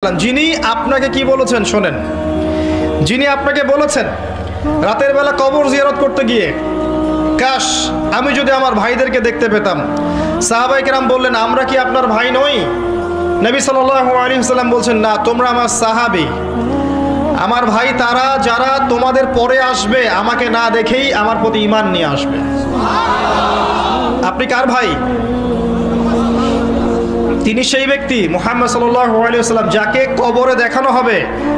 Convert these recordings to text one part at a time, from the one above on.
যিনি আপনাকে কি বলেছেন শোনেন। যিনি আপনাকে বলেছেন রাতের বেলা কবর জিয়ারত করতে গিয়ে, কাশ আমি যদি আমার ভাইদেরকে দেখতে পেতাম। সাহাবায়ে কেরাম বললেন, আমরা কি আপনার ভাই নই? নবী সাল্লাল্লাহু আলাইহি ওয়াসাল্লাম বলছেন, না, তোমরা আমার সাহাবী। আমার ভাই তারা যারা তোমাদের পরে আসবে, আমাকে না দেখেই আমার প্রতি ঈমান নিয়ে আসবে। আপনি কার ভাই? তিনি সেই ব্যক্তি মুহাম্মদ সাল্লাল্লাহু আলাইহি ওয়াসাল্লাম যাকে কবরে দেখানো হবে,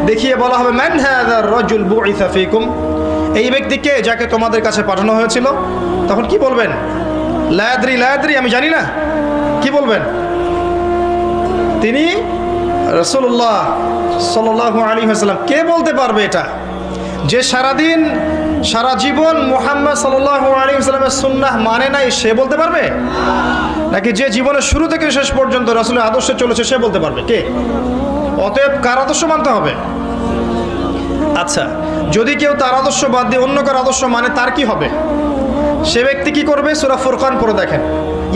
দেখিয়ে বলা হবে, মান হাযার রাজুল বুইসা ফীকুম, এই ব্যক্তিকে যাকে তোমাদের কাছে পাঠানো হয়েছিল। তখন কি বলবেন? লা আদরি লা আদরি, আমি জানি না। কি বলবেন? তিনি রাসূলুল্লাহ সাল্লাল্লাহু আলাইহি ওয়াসাল্লাম। কে বলতে পারবে এটা? যে সারাদিন সারা জীবন মুহাম্মদ সাল্লাল্লাহু আলাইহি ওয়াসাল্লামের সুন্নাহ মানে নাই, সে বলতে পারবে? নাকি যে জীবনের শুরু থেকে শেষ পর্যন্ত রাসূলের আদর্শে চলেছে সে বলতে পারবে? কে? অতএব কার আদর্শ মানতে হবে? আচ্ছা, যদি কেউ তার আদর্শ বাদ দিয়ে অন্য কার আদর্শ মানে, তার কি হবে? সে ব্যক্তি কি করবে? সূরা ফুরকান পড়ে দেখেন,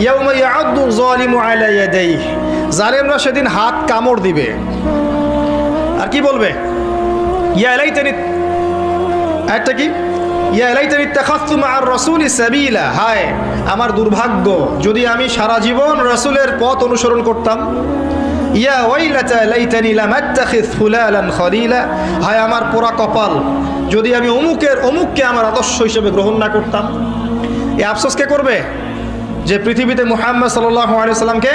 ইয়াউমা ইয়া'আদু যালিমু আলা ইয়াদাইহি, জালেমরা সেদিন হাত কামড় দিবে। আর কি বলবে? ইয়া লাইতানি, একটা কি, ইয়া লাইতানি ইত্তাখাযতু মা'আর রাসূলি সাবিলা, হায় আমার দুর্ভাগ্য যদি আমি সারা জীবন রাসূলের পথ অনুসরণ করতাম। ইয়া ওয়াইলাতা লাইতানি লাম আত্তাখিয ফুলালান খলিলা, হায় আমার পোড়া কপাল যদি আমি অমুককে আমার আদর্শ হিসেবে গ্রহণ না করতাম। এই আফসোস কে করবে? যে পৃথিবীতে মুহাম্মদ সাল্লাল্লাহু আলাইহি ওয়াসাল্লামকে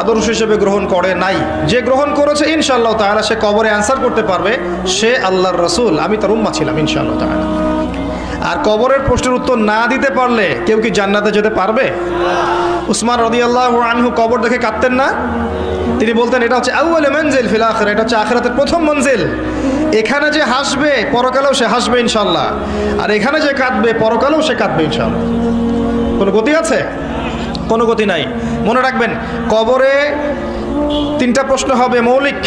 আদর্শ হিসেবে গ্রহণ করে নাই। যে গ্রহণ করেছে ইনশাআল্লাহ তাআলা সে কবরে অ্যানসার করতে পারবে, সে আল্লাহর রাসূল, আমি তার উম্মাহ ছিলাম ইনশাআল্লাহ তাআলা। আর কবরের প্রশ্নের উত্তর না দিতে পারলে কেউ কি জান্নাতে যেতে পারবে? উসমান রাদিয়াল্লাহু আনহু কবর দেখে কাঁদতেন না? তিনি বলতেন, এটা হচ্ছে আউয়াল মানজিল ফিল আখিরা, এটা হচ্ছে আখিরাতের প্রথম মঞ্জিল। এখানে যে হাসবে পরকালেও সে হাসবে ইনশাআল্লাহ, আর এখানে যে কাঁদবে পরকালেও সে কাঁদবে ইনশাআল্লাহ। কোনো গতি আছে? কোনো গতি নাই। মনে রাখবেন, কবরে তিনটা প্রশ্ন হবে মৌলিক।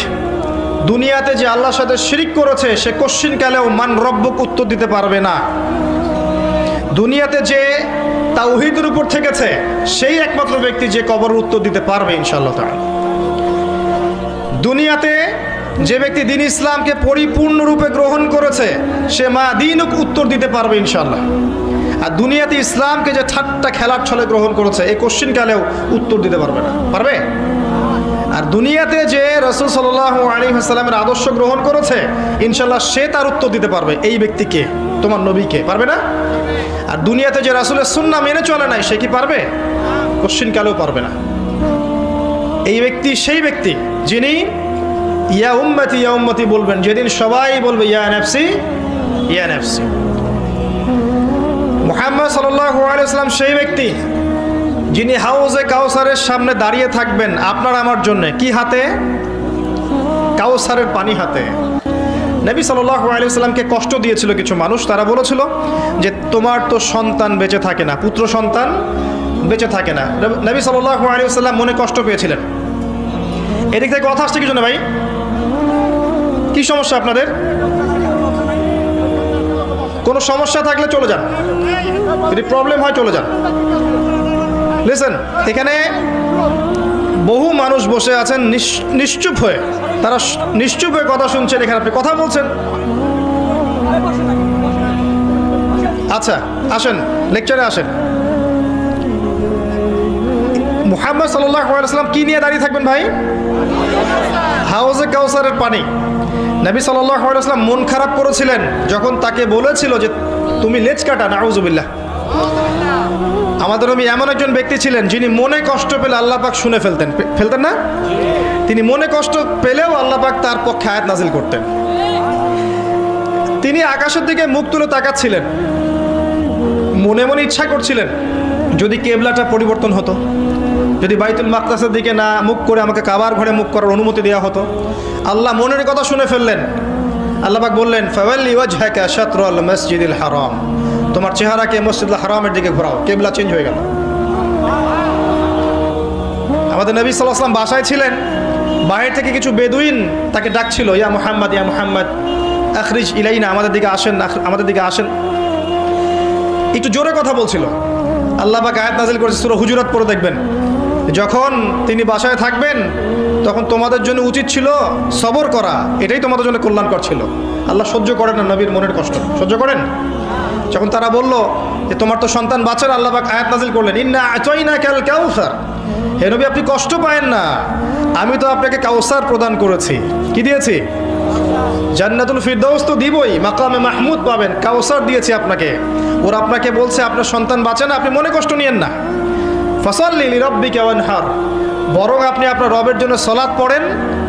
দুনিয়াতে যে আল্লাহর সাথে শিরিক করেছে সে কোশ্চিনকালেও মান রব্বুক উত্তর দিতে পারবে না। দুনিয়াতে যে তাওহীদের উপর থেকেছে সেই একমাত্র ব্যক্তি যে কবরের উত্তর দিতে পারবে ইনশাআল্লাহ তাআলা। দুনিয়াতে যে ব্যক্তি দ্বীন ইসলামকে পরিপূর্ণরূপে গ্রহণ করেছে সে মা দ্বীনুক উত্তর দিতে পারবে ইনশাআল্লাহ। আর দুনিয়াতে ইসলামকে যে ঠাট্টা খেলার ছলে গ্রহণ করেছে এই কোশ্চিনকালেও উত্তর দিতে পারবে না। পারবে? আর দুনিয়াতে যে রাসূল সাল্লাল্লাহু আলাইহি ওয়াসাল্লামের আদর্শ গ্রহণ করেছে ইনশাআল্লাহ সে তার উত্তর দিতে পারবে, এই ব্যক্তিকে, তোমার নবীকে। পারবে না? আর দুনিয়াতে যে রাসূলের সুন্নাহ মেনে চলে নাই সে কি পারবে? কোশ্চিনকালেও পারবে না। এই ব্যক্তি সেই ব্যক্তি যিনি ইয়া উম্মতি বলবেন, যেদিন সবাই বলবে ইয়া নাফসি ইয়া নাফসি। মুহাম্মদ সাল্লাল্লাহু আলাইহি ওয়াসাল্লাম সেই ব্যক্তি যিনি হাউজে কাউসারের সামনে দাঁড়িয়ে থাকবেন আপনার আমার জন্য। কি হাতে? কাউসারের পানি হাতে। নবী সাল্লাল্লাহু আলাইহি ওয়াসাল্লামকে কষ্ট দিয়েছিল কিছু মানুষ। তারা বলেছিল যে তোমার তো সন্তান বেঁচে থাকে না, পুত্র সন্তান বেঁচে থাকে না। নবী সাল্লাল্লাহু আলাইহি ওয়াসাল্লাম মনে কষ্ট পেয়েছিলেন। এদিক থেকে কথা আসছে কি জন্য ভাই? কি সমস্যা আপনাদের? কোনো সমস্যা থাকলে চলে যান, যদি প্রবলেম হয় চলে যান। লিসেন, এখানে বহু মানুষ বসে আছেন নিশ্চুপ হয়ে, তারা নিশ্চুপ হয়ে কথা শুনছেন, এখানে আপনি কথা বলছেন। আচ্ছা আসেন, লেকচারে আসেন। মুহাম্মদ সাল্লাল্লাহু আলাইহি ওয়াসাল্লাম কি নিয়ে দাঁড়িয়ে থাকবেন ভাই? হাউজে কাউসারের পানি। নবী সাল্লাল্লাহু আলাইহি ওয়াসাল্লাম মন খারাপ করেছিলেন যখন তাকে বলেছিল যে তুমি লেজ কাটা। নাউযুবিল্লাহ। আমাদের নবী এমন একজন ব্যক্তি ছিলেন যিনি মনে কষ্ট পেলে আল্লাহ পাক শুনে ফেলতেন না? তিনি মনে কষ্ট পেলেও আল্লাহ পাক তার পক্ষে আয়াত নাজিল করতেন। তিনি আকাশের দিকে মুখ তুলে তাকাচ্ছিলেন, মনে মনে ইচ্ছা করছিলেন যদি কিবলাটা পরিবর্তন হতো, যদি বাইতুল মাকদাসের দিকে না মুখ করে আমাকে কাবার ঘরে মুখ করার অনুমতি দেওয়া হতো। আল্লাহ মনের কথা শুনে ফেললেন। আল্লাহ পাক বললেন, ফাওয়াল্লি ওয়াজহাকা শাতরাল মসজিদিল হারাম, তোমার চেহারাকে মসজিদুল হারামের দিকে ঘোরাও। কিবলা চেঞ্জ হয়ে গেল। আমাদের নবী সাল্লাল্লাহু আলাইহি ওয়াসাল্লাম বাসায় ছিলেন, বাইরে থেকে কিছু বেদুইন তাকে ডাকছিল, ইয়া মুহাম্মদ ইয়া মুহাম্মদ আখরিজ ইলাইনা, আমাদের দিকে আসেন, আমাদের দিকে আসেন। একটু জোরে কথা বলছিল। আল্লাহ পাক আয়াত নাযিল করেছে, সূরা হুজুরাত পড়ে দেখবেন। যখন তিনি বাসায় থাকবেন তখন তোমাদের জন্য উচিত ছিল সবর করা, এটাই তোমাদের জন্য কল্যাণকর ছিল। আল্লাহ সহ্য করেন না নবীর মনের কষ্ট, সহ্য করেন। যখন তারা বলল যে তোমার তো সন্তান বাঁচে না, আল্লাহ পাক আয়াত নাজিল করলেন, ইন্না আতাইনাকাল কাউসার, হে নবী আপনি কষ্ট পায়েন না, আমি তো আপনাকে কাউসার প্রদান করেছি। কি দিয়েছি? জান্নাতুল ফিরদাউস তো দিবই, মাকামে মাহমুদ পাবেন, কাউসার দিয়েছি আপনাকে। ওরা আপনাকে বলছে আপনার সন্তান বাঁচে না, আপনি মনে কষ্ট নিয়েন না। ফাসাল্লি লিরাব্বিকা ওয়ানহার, বরং আপনি আপনার রবের জন্য সালাত পড়েন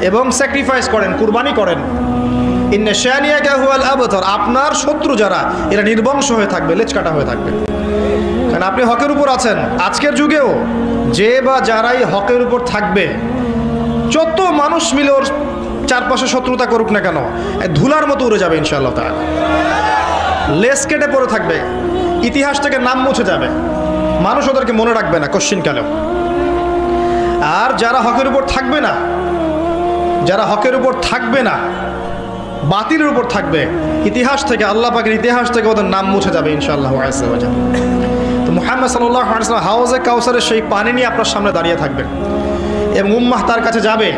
এবং স্যাক্রিফাইস করেন, কুরবানি করেন। ইন্না শানিয়াকা হুয়াল আবতার, আপনার শত্রু যারা এরা নির্বংশ হয়ে থাকবে, লেজ কাটা হয়ে থাকবে। কারণ আপনি হকের উপর আছেন। আজকের যুগেও যে বা যারাই হকের উপর থাকবে, যত মানুষ মিলে ওর চারপাশে শত্রুতা করুক না কেন, ধুলার মতো উড়ে যাবে ইনশাআল্লাহ তাআলা। লেজ কেটে পড়ে থাকবে, ইতিহাস থেকে নাম মুছে যাবে, মানুষ ওদেরকে মনে রাখবে না কোশ্চিনকালেও। আর যারা হকের উপর থাকবে না, যারা হকের উপর থাকবে না, বাতিলের উপর থাকবে, ইতিহাস থেকে, আল্লাহ পাকের ইতিহাস থেকে ওদের নাম মুছে যাবে ইনশাআল্লাহ আযজা ওয়া জাল। তো মুহাম্মদ সাল্লাল্লাহু আলাইহি ওয়াসাল্লাম হাউজে কাউসারের সেই পানি নিয়ে আপনার সামনে দাঁড়িয়ে থাকবেন এবং উম্মাহ তার কাছে যাবে।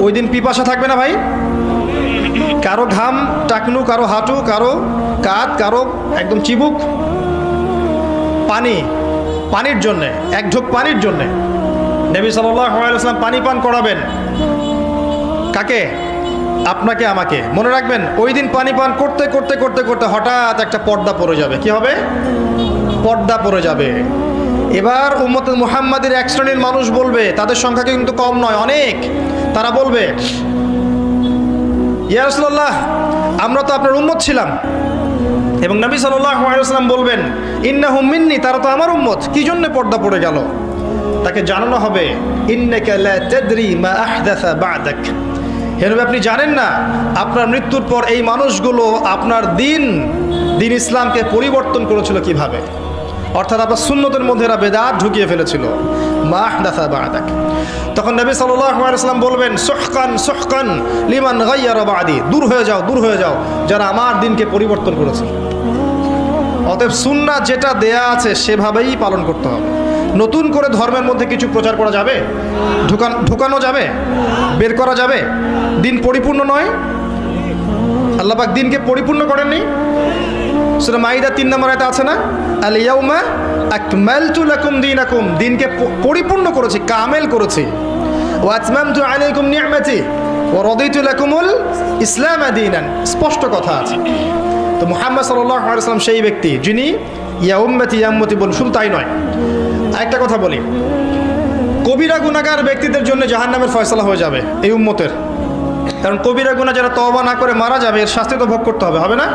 ওই দিন পিপাসা থাকবে না ভাই, কারো ঘাম টাকনু, কারো হাঁটু, কারো কাঁধ, কারো একদম চিবুক, পানির জন্যে, এক ঢোক পানির জন্যে নবী সাল্লাল্লাহু আলাইহি ওয়াসাল্লাম পানি পান করাবেন। কাকে? আপনাকে, আমাকে। মনে রাখবেন ওই দিন পানি পান করতে করতে করতে করতে হঠাৎ একটা পর্দা পড়ে যাবে। কি হবে? পর্দা পড়ে যাবে। এবার উম্মতে মুহাম্মাদের এক শ্রেণীর মানুষ বলবে, তাদের সংখ্যা কিন্তু কম নয়, অনেক। তারা বলবে, ইয়া রাসূলুল্লাহ আমরা তো আপনার উম্মত ছিলাম। এবং নবী সাল্লাল্লাহু আলাইহি ওয়াসাল্লাম বলবেন, ইন্নাহুম মিন্নি, তারা তো আমার উম্মত, কি জন্য পর্দা পড়ে গেল? তাকে জানানো হবে, ইন্নাকা লা তাদরি মা আহদাসা বা'দাক, হে নবী আপনি জানেন না আপনার মৃত্যুর পর এই মানুষগুলো আপনার দিন ইসলামকে পরিবর্তন করেছিল কিভাবে। অর্থাৎ আপনার সুন্নতের মধ্যে এরা বেদাত ঢুকিয়ে ফেলেছিল। মা আহদাসা বা'দাক। তখন নবী সাল্লাল্লাহু আলাইহি ওয়াসাল্লাম বলবেন, সুহকান সুহকান লিমান গায়্যারা বা'দি, দূর হয়ে যাও, দূর হয়ে যাও যারা আমার দিনকে পরিবর্তন করেছে। অতএব সুন্নাহ যেটা দেয়া আছে সেভাবেই পালন করতে হবে। নতুন করে ধর্মের মধ্যে কিছু প্রচার করা যাবে? ঢুকানো যাবে? বের করা যাবে? দিন পরিপূর্ণ নয়? আল্লাহ পাক দিনকে পরিপূর্ণ করেননি? সূরা মাইদা ৩ নম্বর আয়াতে আছে না, আল ইয়াউমা আকমালতু লাকুম দীনাকুম, দিনকে পরিপূর্ণ করেছি, কামেল করেছি। ওয়া আতমামতু আলাইকুম নি'মাতি ওয়া রাদিতু লাকুমুল ইসলাম দীনান, স্পষ্ট কথা আছে। তো মুহাম্মদ সাল্লাল্লাহু আলাইহি ওয়াসাল্লাম সেই ব্যক্তি যিনি ইয়া উম্মতি ইয়া উম্মতি বলেন। শুধু তাই নয়, আরেকটা কথা বলি, কবিরা গুনাহগার ব্যক্তিদের জন্য জাহান্নামের ফয়সালা হয়ে যাবে এই উম্মতের। কারণ কবিরা গুনাহ যারা তওবা না করে মারা যাবে, এর শাস্তি তো ভোগ করতে হবে, হবে না?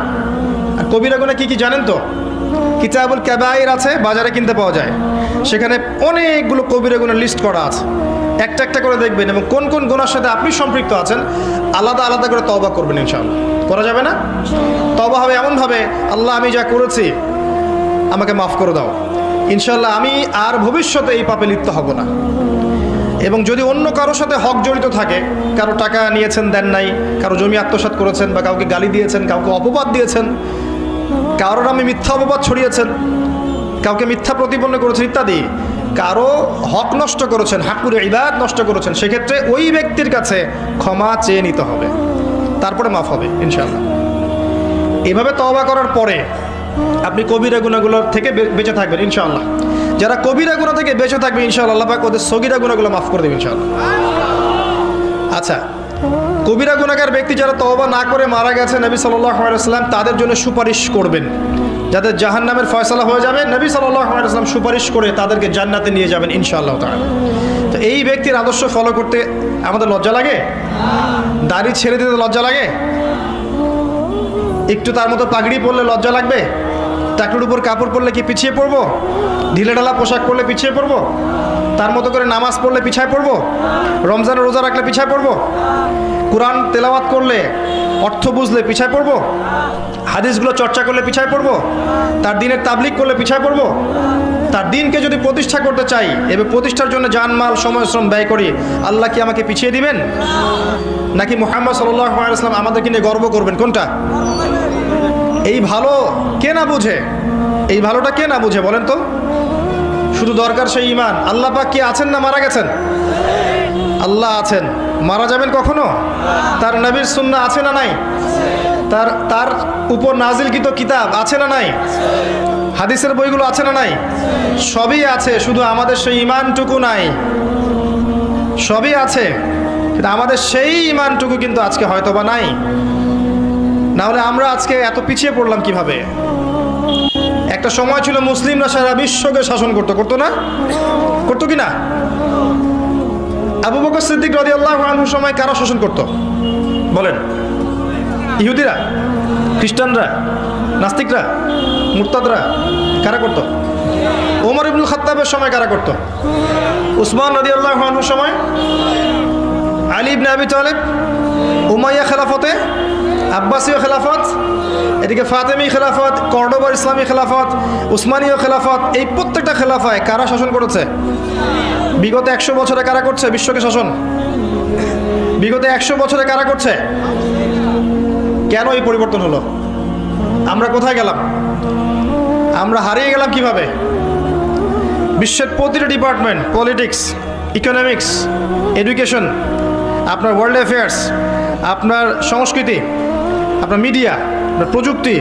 আর কবিরা গুনাহ কি কি জানেন তো? কিতাবুল কাবায়ের আছে, বাজারে কিনতে পাওয়া যায়। সেখানে অনেকগুলো কবিরা গুনাহ লিস্ট করা আছে, একটা একটা করে দেখবেন এবং কোন কোন গুনার সাথে আপনি সম্পৃক্ত আছেন আলাদা আলাদা করে তওবা করবেন ইনশাআল্লাহ। করা যাবে না? তওবা হবে এমনভাবে, আল্লাহ আমি যা করেছি আমাকে মাফ করে দাও, ইনশাআল্লাহ আমি আর ভবিষ্যতে এই পাপে লিপ্ত হব না। এবং যদি অন্য কারোর সাথে হক জড়িত থাকে, কারো টাকা নিয়েছেন দেন নাই, কারো জমি আত্মসাৎ করেছেন, বা কাউকে গালি দিয়েছেন, কাউকে অপবাদ দিয়েছেন, কারোর নামে মিথ্যা অপবাদ ছড়িয়েছেন, কাউকে মিথ্যা প্রতিপন্ন করেছেন ইত্যাদি, কারো হক নষ্ট করেছেন, হাকুর ইবাদ নষ্ট করেছেন, সেক্ষেত্রে ওই ব্যক্তির কাছে ক্ষমা চেয়ে নিতে হবে, তারপরে মাফ হবে ইনশাআল্লাহ। এভাবে তওবা করার পরে আপনি কবিরা গুনাহগুলোর থেকে বেঁচে থাকবেন ইনশাআল্লাহ। যারা কবিরা গুনাহ থেকে বেঁচে থাকবে ইনশাআল্লাহ, আল্লাহ পাক ওদের সগীরা গুনাহগুলো মাফ করে দেবেন ইনশাআল্লাহ। আচ্ছা, কবিরা গুনাহগার ব্যক্তি যারা তওবা না করে মারা গেছে, নবী সাল্লাল্লাহু আলাইহি ওয়াসাল্লাম তাদের জন্য সুপারিশ করবেন। যাদের জাহান্নামের ফয়সালা হয়ে যাবে, নবী সাল্লাল্লাহু আলাইহি ওয়াসাল্লাম সুপারিশ করে তাদেরকে জান্নাতে নিয়ে যাবেন ইনশাআল্লাহ তাআলা। তো এই ব্যক্তির আদর্শ ফলো করতে আমাদের লজ্জা লাগে? দাড়ি ছেড়ে দিতে লজ্জা লাগে? একটু তার মতো পাগড়ি পরলে লজ্জা লাগবে? টাকলুর উপর কাপড় পরলে কি পিছিয়ে পড়বো? ঢিলেঢালা পোশাক পরলে পিছিয়ে পড়বো? তার মতো করে নামাজ পড়লে পিছিয়ে পড়বো? রমজানের রোজা রাখলে পিছিয়ে পড়বো? কোরআন তেলাওয়াত করলে, অর্থ বুঝলে পিছিয়ে পড়বো? হাদিসগুলো চর্চা করলে পিছিয়ে পড়বো? তার দিনের তাবলিগ করলে পিছিয়ে পড়বো? তার দিনকে যদি প্রতিষ্ঠা করতে চাই, এবার প্রতিষ্ঠার জন্য জানমাল সময় শ্রম ব্যয় করি, আল্লাহ কি আমাকে পিছিয়ে দিবেন? নাকি মুহাম্মদ সাল্লাল্লাহু আলাইহি ওয়াসাল্লাম আমাদেরকে নিয়ে গর্ব করবেন? কোনটা? এই ভালো কে না বুঝে? এই ভালোটা কে না বুঝে বলেন তো? শুধু দরকার সেই ঈমান। আল্লাহ পাক কি আছেন না মারা গেছেন? আল্লাহ আছেন। মারা যাবেন কখনো? তার নবীর সুন্নাহ আছে না নাই? তার উপর নাজিলকৃত কিতাব আছে না নাই? হাদিসের বইগুলো আছে না নাই? সবই আছে, শুধু আমাদের সেই ঈমানটুকু নাই। সবই আছে, কিন্তু আমাদের সেই ঈমানটুকু কিন্তু আজকে হয়তো বা নাই। না হলে আমরা আজকে এত পিছিয়ে পড়লাম কিভাবে? একটা সময় ছিল মুসলিমরা সারা বিশ্বকে শাসন করতো না? করতো কি না? আবু বকর সিদ্দিক রাদিয়াল্লাহু আনহুর সময় কারা শাসন করতো বলেন? ইহুদিরা, খ্রিস্টানরা, নাস্তিকরা, মুরতাদরা? কারা করতো? ওমর ইবনুল খাত্তাবের সময় কারা করতো? উসমান রাদিয়াল্লাহু আনহুর সময়, আলী ইবনে আবি তালেব, উমাইয়া খেলাফতে, আব্বাসীয় খেলাফত, এদিকে ফাতেমি খেলাফত, কর্ডোবার ইসলামী খেলাফত, উসমানীয় খেলাফত, এই প্রত্যেকটা খেলাফায় কারা শাসন করেছে? বিগত 100 বছরে কারা করছে বিশ্বকে শাসন? বিগত 100 বছরে কারা করছে? কেন এই পরিবর্তন হলো? আমরা কোথায় গেলাম? আমরা হারিয়ে গেলাম কিভাবে? বিশ্বের প্রতিটা ডিপার্টমেন্ট, পলিটিক্স, ইকোনমিক্স, এডুকেশন, আপনার ওয়ার্ল্ড অ্যাফেয়ার্স, আপনার সংস্কৃতি, আপনার মিডিয়া, আপনার প্রযুক্তি,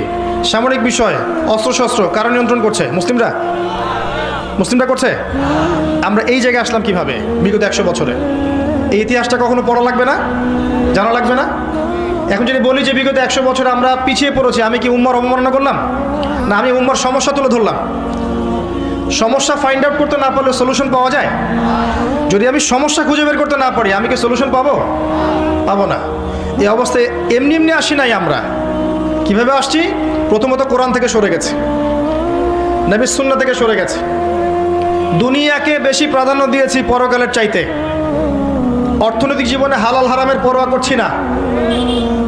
সামরিক বিষয়, অস্ত্রশস্ত্র কারা নিয়ন্ত্রণ করছে? মুসলিমরা করছে। আমরা এই জায়গায় আসলাম কিভাবে বিগত 100 বছরে? এই ইতিহাসটা কখনো পড়া লাগবে না? জানা লাগবে না? এখন যদি বলি যে বিগত 100 বছরে আমরা পিছিয়ে পড়েছি, আমি কি উম্মার অবমাননা করলাম? না, আমি উম্মার সমস্যা তুলে ধরলাম। সমস্যা ফাইন্ড আউট করতে না পারলে সলিউশন পাওয়া যায়? যদি আমি সমস্যা খুঁজে বের করতে না পারি, আমি কি সলিউশন পাবো না। এই অবস্থায় এমনি আসি নাই আমরা। কিভাবে আসছি? প্রথমত কোরআন থেকে সরে গেছে, নবীর সুন্নাহ থেকে সরে গেছে, দুনিয়াকে বেশি প্রাধান্য দিয়েছি পরকালের চাইতে, অর্থনৈতিক জীবনে হালাল হারামের পরোয়া করছি না,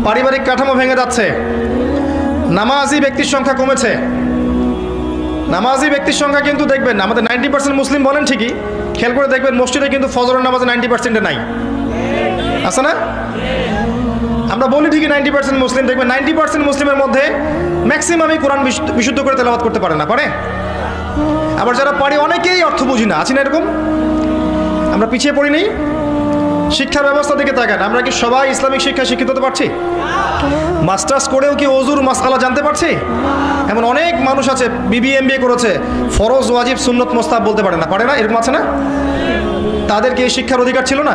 পারিবারিক কাঠামো ভেঙে যাচ্ছে, নামাজি ব্যক্তির সংখ্যা কমেছে। নামাজি ব্যক্তির সংখ্যা কিন্তু দেখবেন আমাদের 90% মুসলিম বলেন ঠিকই, খেয়াল করে দেখবেন মসজিদে কিন্তু ফজরের নামাজে 90% নাই, আছে না? আমরা বলি ঠিকই 90% মুসলিম, দেখবেন 90% মুসলিমের মধ্যে ম্যাক্সিমামই কোরআন বিশুদ্ধ করে তেলাওয়াত করতে পারে না, পারে? আবার যারা পারে অনেকেই অর্থ বুঝি না, আছি না এরকম? আমরা পিছিয়ে পড়ি নেই? শিক্ষা ব্যবস্থা দিকে তাকান, আমরা কি সবাই ইসলামিক শিক্ষা শিক্ষিত হতে পারছি? মাস্টার্স করেও কি ওযুর মাসআলা জানতে পারছি? এমন অনেক মানুষ আছে বিবিএ এমবিএ করেছে, ফরজ ওয়াজিব সুন্নত মোস্তাহাব বলতে পারে না? এরকম আছে না? তাদেরকে এই শিক্ষার অধিকার ছিল না?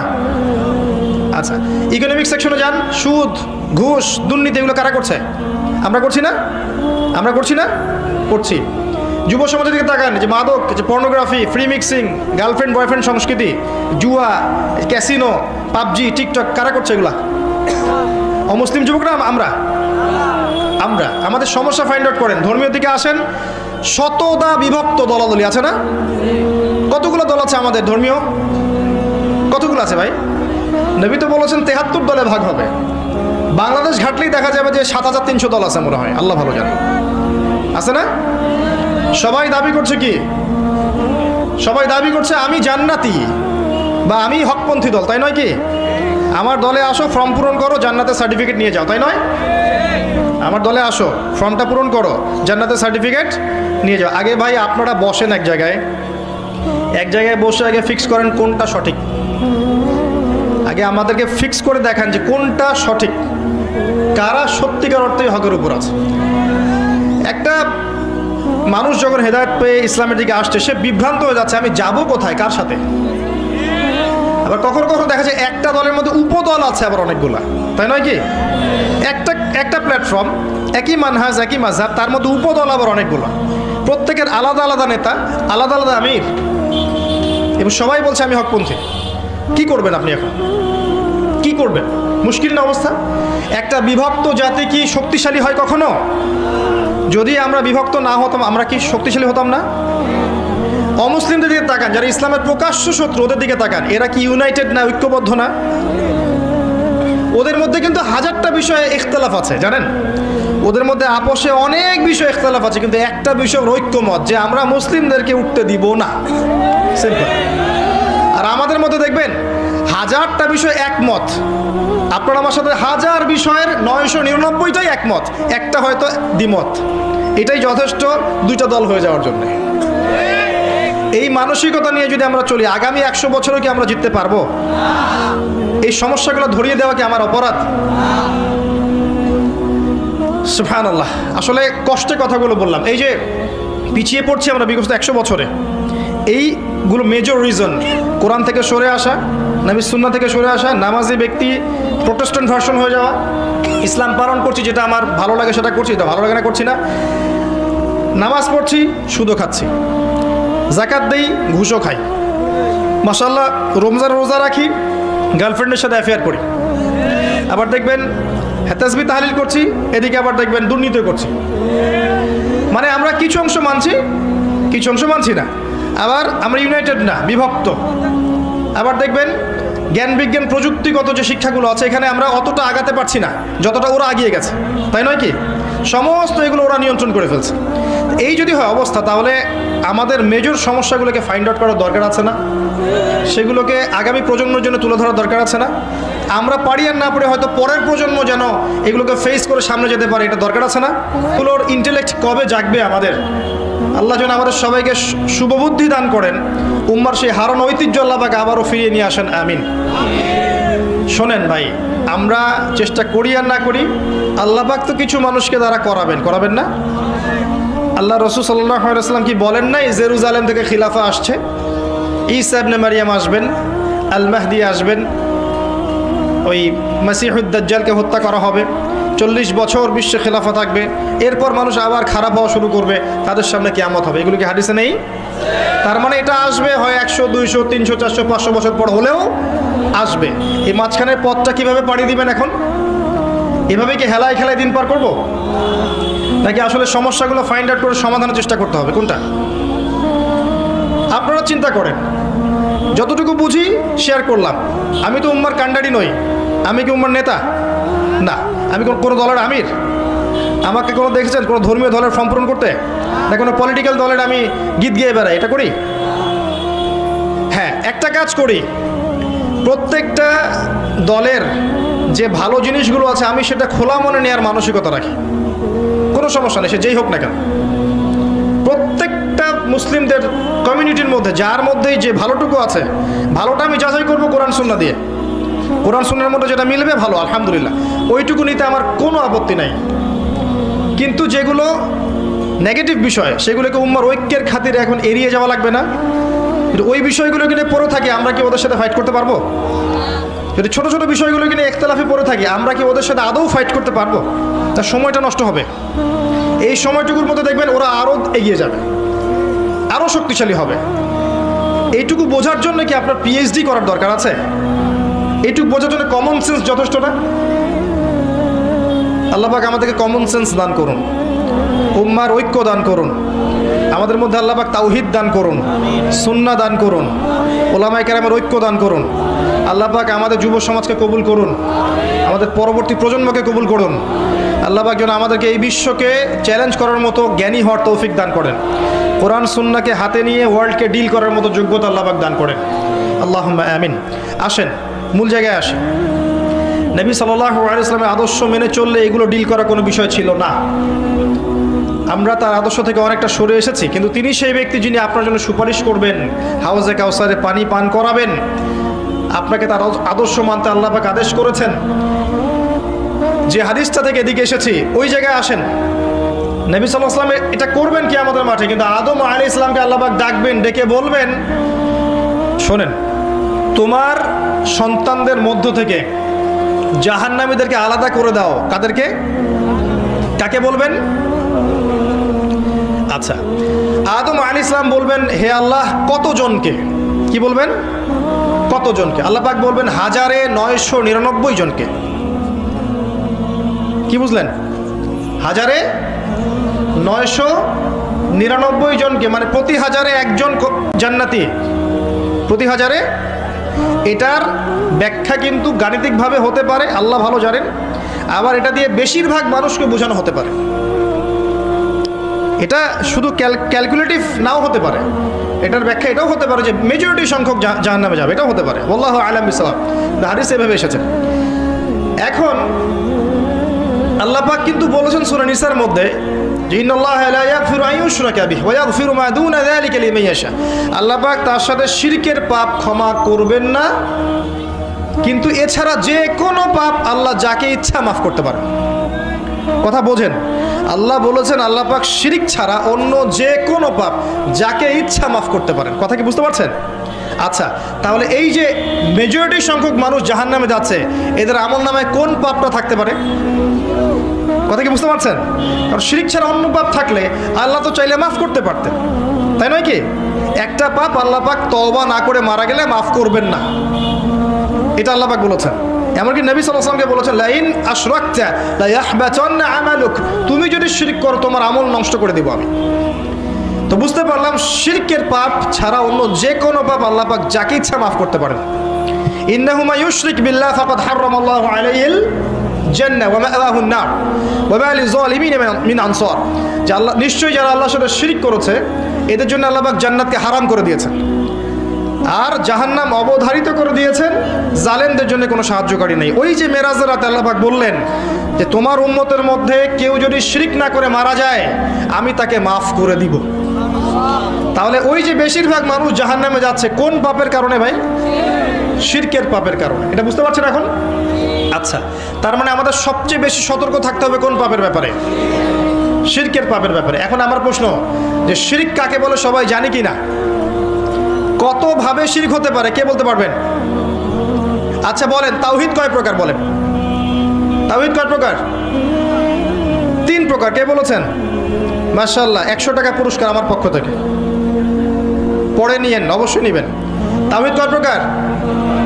আচ্ছা, ইকোনমিক সেকশনে যান, সুদ, ঘুষ, দুর্নীতি এগুলো কারা করছে? আমরা করছি না? করছি। যুব সমাজের দিকে তাকান, যে মাদক, যে pornography, free mixing, girlfriend boyfriend সংস্কৃতি, জুয়া, ক্যাসিনো, পাবজি, টিকটক কারা করছে এগুলা? অমুসলিম যুবকরা আমরা। আমাদের সমস্যা ফাইন্ড আউট করেন। ধর্মীয় দিকে আসেন, শতদা বিভক্ত দলাদলি আছে না? কতগুলো দল আছে আমাদের ধর্মীয়? কতগুলো আছে ভাই? নবী তো বলেছেন 73 দলে ভাগ হবে। বাংলাদেশ ঘাটলেই দেখা যাবে যে 7300 দল আছে মনে হয়, আল্লাহ ভালো জানে, আছে না? সবাই দাবি করছে কি? সবাই দাবি করছে আমি জান্নাতি বা আমি হকপন্থী দল, তাই নয় কি? আমার দলে আসো, ফর্ম পূরণ করো, জান্নাতের সার্টিফিকেট নিয়ে যাও, তাই নয়? আমার দলে আসো, ফর্মটা পূরণ করো, জান্নাতের সার্টিফিকেট নিয়ে যাও। আগে ভাই আপনারা বসেন এক জায়গায় বসে আগে ফিক্স করেন কোনটা সঠিক। আগে আমাদেরকে ফিক্স করে দেখান যে কোনটা সঠিক, কারা সত্যিকার অর্থে হকের উপর আছে। একটা মানুষ যখন হেদায়েত পেয়ে ইসলামের দিকে আসছে, সে বিভ্রান্ত হয়ে যাচ্ছে আমি যাব কোথায়, কার সাথে। আবার কখনো দেখা যায় একটা দলের মধ্যে উপদল আছে আবার অনেকগুলা, তাই নয় কি? একটা প্ল্যাটফর্ম, একই মানহাজ, একই মাযহাব, তার মধ্যে উপদল আবার অনেকগুলো, প্রত্যেকের আলাদা আলাদা নেতা, আলাদা আলাদা আমির, এবং সবাই বলছে আমি হকপন্থী। কি করবেন আপনি এখন? কি করবেন? মুশকিল না অবস্থা? একটা বিভক্ত জাতি কি শক্তিশালী হয় কখনো? যদি আমরা বিভক্ত না হতাম, আমরা কি শক্তিশালী হতাম না? অমুসলিমদের দিকে তাকান, যারা ইসলামের প্রকাশ্য শত্রু, ওদের দিকে তাকান, এরা কি ইউনাইটেড না, ঐক্যবদ্ধ না? ওদের মধ্যে কিন্তু হাজারটা বিষয়ে ইখতিলাফ আছে, জানেন? ওদের মধ্যে আপোষে অনেক বিষয় ইখতিলাফ আছে, কিন্তু একটা বিষয় ঐক্যমত, যে আমরা মুসলিমদেরকে উঠতে দিব না, সিম্পল। আর আমাদের মধ্যে দেখবেন হাজারটা বিষয় একমত, আপনার আমার সাথে হাজার বিষয়ের 999টাই একমত, একটা হয়তো দ্বিমত। এটাই যথেষ্ট দুইটা দল হয়ে যাওয়ার জন্য। এই মানসিকতা নিয়ে যদি আমরা চলি, আগামী 100 বছরও কি আমরা জিততে পারবো? এই সমস্যাগুলো ধরিয়ে দেওয়া কি আমার অপরাধ? সুবহানাল্লাহ। আসলে কষ্টের কথাগুলো বললাম, এই যে পিছিয়ে পড়ছি আমরা বিগত 100 বছরে, এইগুলো মেজর রিজন। কোরআন থেকে সরে আসা, নবী সুন্নাহ থেকে সরে আসা, নামাজি ব্যক্তি প্রোটেস্ট্যান্ট ভার্সন হয়ে যাওয়া, ইসলাম পালন করছি, যেটা আমার ভালো লাগে সেটা করছি, এটা ভালো লাগে না করছি না, নামাজ পড়ছি, সুদও খাচ্ছি, যাকাত দেই, ঘুষও খাই, মাশাআল্লাহ রমজান রোজা রাখি, গার্লফ্রেন্ডের সাথে অ্যাফেয়ার করি, আবার দেখবেন তাসবিহ তাহলিল করছি, এদিকে আবার দেখবেন দুর্নীতি করছি। মানে আমরা কিছু অংশ মানছি, কিছু অংশ মানছি না, আবার আমরা ইউনাইটেড না, বিভক্ত। আবার দেখবেন জ্ঞান বিজ্ঞান প্রযুক্তিগত যে শিক্ষাগুলো আছে, এখানে আমরা অতটা আগাতে পারছি না যতটা ওরা এগিয়ে গেছে, তাই নয় কি? সমস্ত এগুলো ওরা নিয়ন্ত্রণ করে ফেলছে। এই যদি হয় অবস্থা, তাহলে আমাদের মেজর সমস্যাগুলোকে ফাইন্ড আউট করার দরকার আছে না? সেগুলোকে আগামী প্রজন্মের জন্য তুলে ধরার দরকার আছে না? আমরা পারি আর না পারি, হয়তো পরের প্রজন্ম যেন এগুলোকে ফেস করে সামনে যেতে পারে, এটা দরকার আছে না? এগুলোর ইন্টেলেক্ট কবে জাগবে আমাদের? আল্লাহ যেন আমাদের সবাইকে শুভবুদ্ধি দান করেন, উম্মার সেই হারানো ঐতিহ্য আল্লাহ পাক আবারও ফিরিয়ে নিয়ে আসেন, আমিন। শোনেন ভাই, আমরা চেষ্টা করি আর না করি, আল্লাহ পাক তো কিছু মানুষকে দ্বারা করাবেন না? আল্লাহ রাসূল সাল্লাল্লাহু আলাইহি ওয়াসাল্লাম কি বলেন নাই জেরুজালেম থেকে খিলাফা আসছে, ঈসা ইবনে মারিয়াম আসবেন, আল মাহদি আসবেন, ওই মাসিহুদ দাজ্জালকে হত্যা করা হবে, 40 বছর বিশ্বে খেলাফা থাকবে, এরপর মানুষ আবার খারাপ হওয়া শুরু করবে, তাদের সামনে কিয়ামত হবে? এগুলো কি হাদিসে নেই? তার মানে এটা আসবে হয় 100, 200, 300, 400, 500 বছর পর হলেও আসবে। এই মাঝখানের পথটা কিভাবে পাড়ি দিবেন এখন? এভাবে কি হেলায় খেলায় দিন পার করব, নাকি আসলে সমস্যাগুলো ফাইন্ড আউট করে সমাধানের চেষ্টা করতে হবে? কোনটা? আপনারা চিন্তা করেন। যতটুকু বুঝি শেয়ার করলাম। আমি তো উম্মার কান্ডারি নই, আমি কি উম্মার নেতা? না। আমি কোনো দলের আমির? আমাকে কোনো দেখেছেন কোনো ধর্মীয় দলের ফর্ম পূরণ করতে, না কোনো পলিটিক্যাল দলের আমি গীত গেয়ে বেড়াই? এটা করি? হ্যাঁ, একটা কাজ করি, প্রত্যেকটা দলের যে ভালো জিনিসগুলো আছে আমি সেটা খোলা মনে নেওয়ার মানসিকতা রাখি, কোনো সমস্যা নেই, সে যেই হোক না কেন। প্রত্যেকটা মুসলিমদের কমিউনিটির মধ্যে যার মধ্যেই যে ভালোটুকু আছে, ভালোটা আমি যাচাই করবো কোরআন সুন্নাহ দিয়ে। কোরআন সুন্নাহর মধ্যে যেটা মিলবে ভালো, আলহামদুলিল্লাহ, ওইটুকু নিতে আমার কোনো আপত্তি নাই। কিন্তু যেগুলো নেগেটিভ বিষয়, সেগুলোকে উম্মার ঐক্যের খাতিরে এখন এড়িয়ে যাওয়া লাগবে না? ওই বিষয়গুলো কিনে পড়ে থাকি, আমরা কি ওদের সাথে ফাইট করতে পারবো? যদি ছোট ছোট বিষয়গুলো কিনে একতলাফি পড়ে থাকি, আমরা কি ওদের সাথে আদৌ ফাইট করতে পারবো? তার সময়টা নষ্ট হবে। এই সময়টুকুর মধ্যে দেখবেন ওরা আরও এগিয়ে যাবে, আরও শক্তিশালী হবে। এইটুকু বোঝার জন্য কি আপনার পিএইচডি করার দরকার আছে? এইটুকু বোঝার জন্য কমন সেন্স যথেষ্ট না? আল্লাহ পাক আমাদেরকে কমন সেন্স দান করুন, উম্মার ঐক্য দান করুন, আমাদের মধ্যে আল্লাহ পাক তাওহীদ দান করুন, সুন্নাহ দান করুন, ওলামায়ে কেরামের ঐক্য দান করুন। আল্লাহ পাক আমাদের যুব সমাজকে কবুল করুন, আমাদের পরবর্তী প্রজন্মকে কবুল করুন। আল্লাহ পাক যেন আমাদেরকে এই বিশ্বকে চ্যালেঞ্জ করার মতো জ্ঞানী হওয়ার তৌফিক দান করেন। কোরআন সুন্নাহকে হাতে নিয়ে ওয়ার্ল্ডকে ডিল করার মতো যোগ্যতা আল্লাহ পাক দান করেন। আল্লাহুম্মা আমিন। আসেন মূল জায়গায় আসেন। নবী সাল্লাল্লাহু আলাইহি ওয়াসাল্লামের আদর্শ মেনে চললে এগুলো ডিল করা কোনো বিষয় ছিল না। আমরা তার আদর্শ থেকে অনেকটা সরে এসেছি, কিন্তু তিনি সেই ব্যক্তি যিনি আপনার জন্য সুপারিশ করবেন, হাউজে কাউসারে পানি পান করাবেন। আপনাকে তার আদর্শ মানতে আল্লাহ পাক আদেশ করেছেন। যে হাদিসটা থেকে এদিকে এসেছি ওই জায়গায় আসেন। নবী সাল্লাল্লাহু আলাইহি ওয়াসাল্লাম এটা করবেন কিয়ামতের মাঠে, কিন্তু আদম আলাইহিস সালামকে আল্লাহ পাক ডাকবেন, ডেকে বলবেন, শোনেন, তোমার সন্তানদের মধ্য থেকে জাহান্নামীদেরকে আলাদা করে দাও। কাদেরকে? কাকে বলবেন? আচ্ছা, আদম আলাইহিস সালাম বলবেন, হে আল্লাহ, কতজনকে? কি বলবেন? কতজনকে? আল্লাহ পাক বলবেন 1999 জনকে। কি বুঝলেন? 1999 জনকে, মানে প্রতি 1000-এ একজন জান্নাতি, প্রতি 1000-এ। এটার ব্যাখ্যা কিন্তু গাণিতিকভাবে হতে পারে, আল্লাহ ভালো জানেন। আবার এটা দিয়ে বেশিরভাগ মানুষকে বোঝানো হতে পারে। এটা শুধু ক্যালকুলেটিভ নাও হতে পারে। এটার ব্যাখ্যা এটাও হতে পারে যে মেজরিটি সংখ্যক জাহান্নামে যাবে, এটাও হতে পারে। আল্লাহু আ'লাম বিসসাওয়াব। হাদিস এভাবে এসেছে। এখন আল্লাহ পাক কিন্তু বলেছেন সূরা নিসার মধ্যে, যে ইন্নাল্লাহা লা ইয়াগফিরু আন ইউশরাকা বিহি ওয়া ইয়াগফিরু মা দুনা যালিকা লিমান ইয়াশা। আল্লাহ পাক তার সাথে শিরকের পাপ ক্ষমা করবেন না, কিন্তু এছাড়া যে কোনো পাপ আল্লাহ যাকে ইচ্ছা মাফ করতে পারেন। কথা বোঝেন, আল্লাহ বলেছেন আল্লাহ পাক শিরক ছাড়া অন্য যে কোনো পাপ যাকে ইচ্ছা মাফ করতে পারেন। কথা কি বুঝতে পারছেন? আচ্ছা, তাহলে এই যে মেজরিটি সংখ্যক মানুষ জাহান্নামে যাচ্ছে, এদের আমল নামায় কোন পাপটা থাকতে পারে? কথা কি বুঝতে পারছেন? কারণ শিরক ছাড়া অন্য পাপ থাকলে আল্লাহ তো চাইলে মাফ করতে পারতেন, তাই নয় কি? একটা পাপ আল্লাহ পাক তওবা না করে মারা গেলে মাফ করবেন না, এটা আল্লাহ পাক বলেছেন। এমনকি নবী সাল্লাল্লাহু আলাইহি ওয়াসাল্লামকে বলেছেন লাইন আশরাকতা লা ইয়াহবাতান্না আমালুক, তুমি যদি শিরক করো তোমার আমল নষ্ট করে দেব আমি। তো বুঝতে পারলাম শিরকের পাপ ছাড়া অন্য যে কোনো পাপ আল্লাহ পাক যাকে ইচ্ছা মাফ করতে পারেন। ইন্নাহু মা ইউশরিক বিল্লাহ ফাকাদ হারামাল্লাহু আলাইহিল জান্নাহ ওয়া মাআওয়াহুন নার ওয়া মা লিযালিমিন মিন আনসার। যে আল্লাহ নিশ্চয়ই যারা আল্লাহর সাথে শিরক করেছে এদের জন্য আল্লাহ পাক জান্নাতকে হারাম করে দিয়েছেন, আর জাহান্নাম অবধারিত করে দিয়েছেন, জালেমদের জন্য কোনো সাহায্যকারী নেই। ওই যে মেরাজের রাতে আল্লাহ পাক বললেন যে তোমার উম্মতের মধ্যে কেউ যদি শিরক না করে মারা যায় আমি তাকে মাফ করে দিব। তাহলে ওই যে বেশিরভাগ মানুষ জাহান্নামে যাচ্ছে কোন পাপের কারণে ভাই? শিরকের পাপের কারণে। এটা বুঝতে পারছেন এখন? আচ্ছা, তার মানে আমাদের সবচেয়ে বেশি সতর্ক থাকতে হবে কোন পাপের ব্যাপারে? শিরকের পাপের ব্যাপারে। এখন আমার প্রশ্ন যে শিরক কাকে বলে সবাই জানি কি না? কত ভাবে শিরক হতে পারে কে বলতে পারবেন? আচ্ছা বলেন, তাওহীদ কয় প্রকার বলেন? তাওহীদ কয় প্রকার? 3 প্রকার। কে বলেছেন? মাশাআল্লাহ, 100 টাকা পুরস্কার আমার পক্ষ থেকে। পড়ে নিয়েন, অবশ্যই নেবেন। তাওহীদ কয় প্রকার?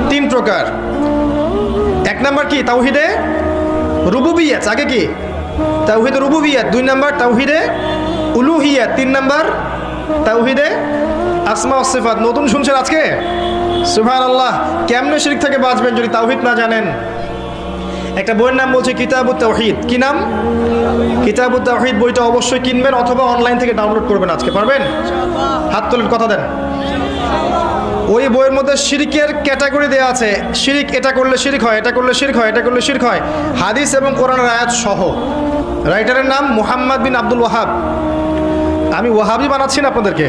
3 প্রকার। 1 নাম্বার কি? তাওহীদে রুবুবিয়্যাত। আগে কি? তাওহীদে রুবুবিয়্যাত। 2 নাম্বার তাওহীদে উলুহিয়্যাত। 3 নাম্বার তাওহীদে আসমা ও সিফাত। নতুন শুনছেন আজকে? সুবহানাল্লাহ। কেমনে শিরক থেকে বাঁচবেন যদি তাওহীদ না জানেন? একটা বইয়ের নাম বলছে কিতাবুত তাওহীদ। কি নাম? কিতাবুত তাওহীদ। বইটা অবশ্যই কিনবেন অথবা অনলাইন থেকে ডাউনলোড করবেন। আজকে পারবেন? হাত তোলেন, কথা দেন। ওই বইয়ের মধ্যে শিরকের ক্যাটাগরি দেওয়া আছে। শিরক, এটা করলে শিরক হয়, এটা করলে শিরক হয়, এটা করলে শিরক হয়, হাদিস এবং কোরআনের আয়াত সহ। রাইটারের নাম মুহাম্মদ বিন আব্দুল ওয়াহাব। আমি ওয়াহাবি বানাচ্ছি না আপনাদেরকে।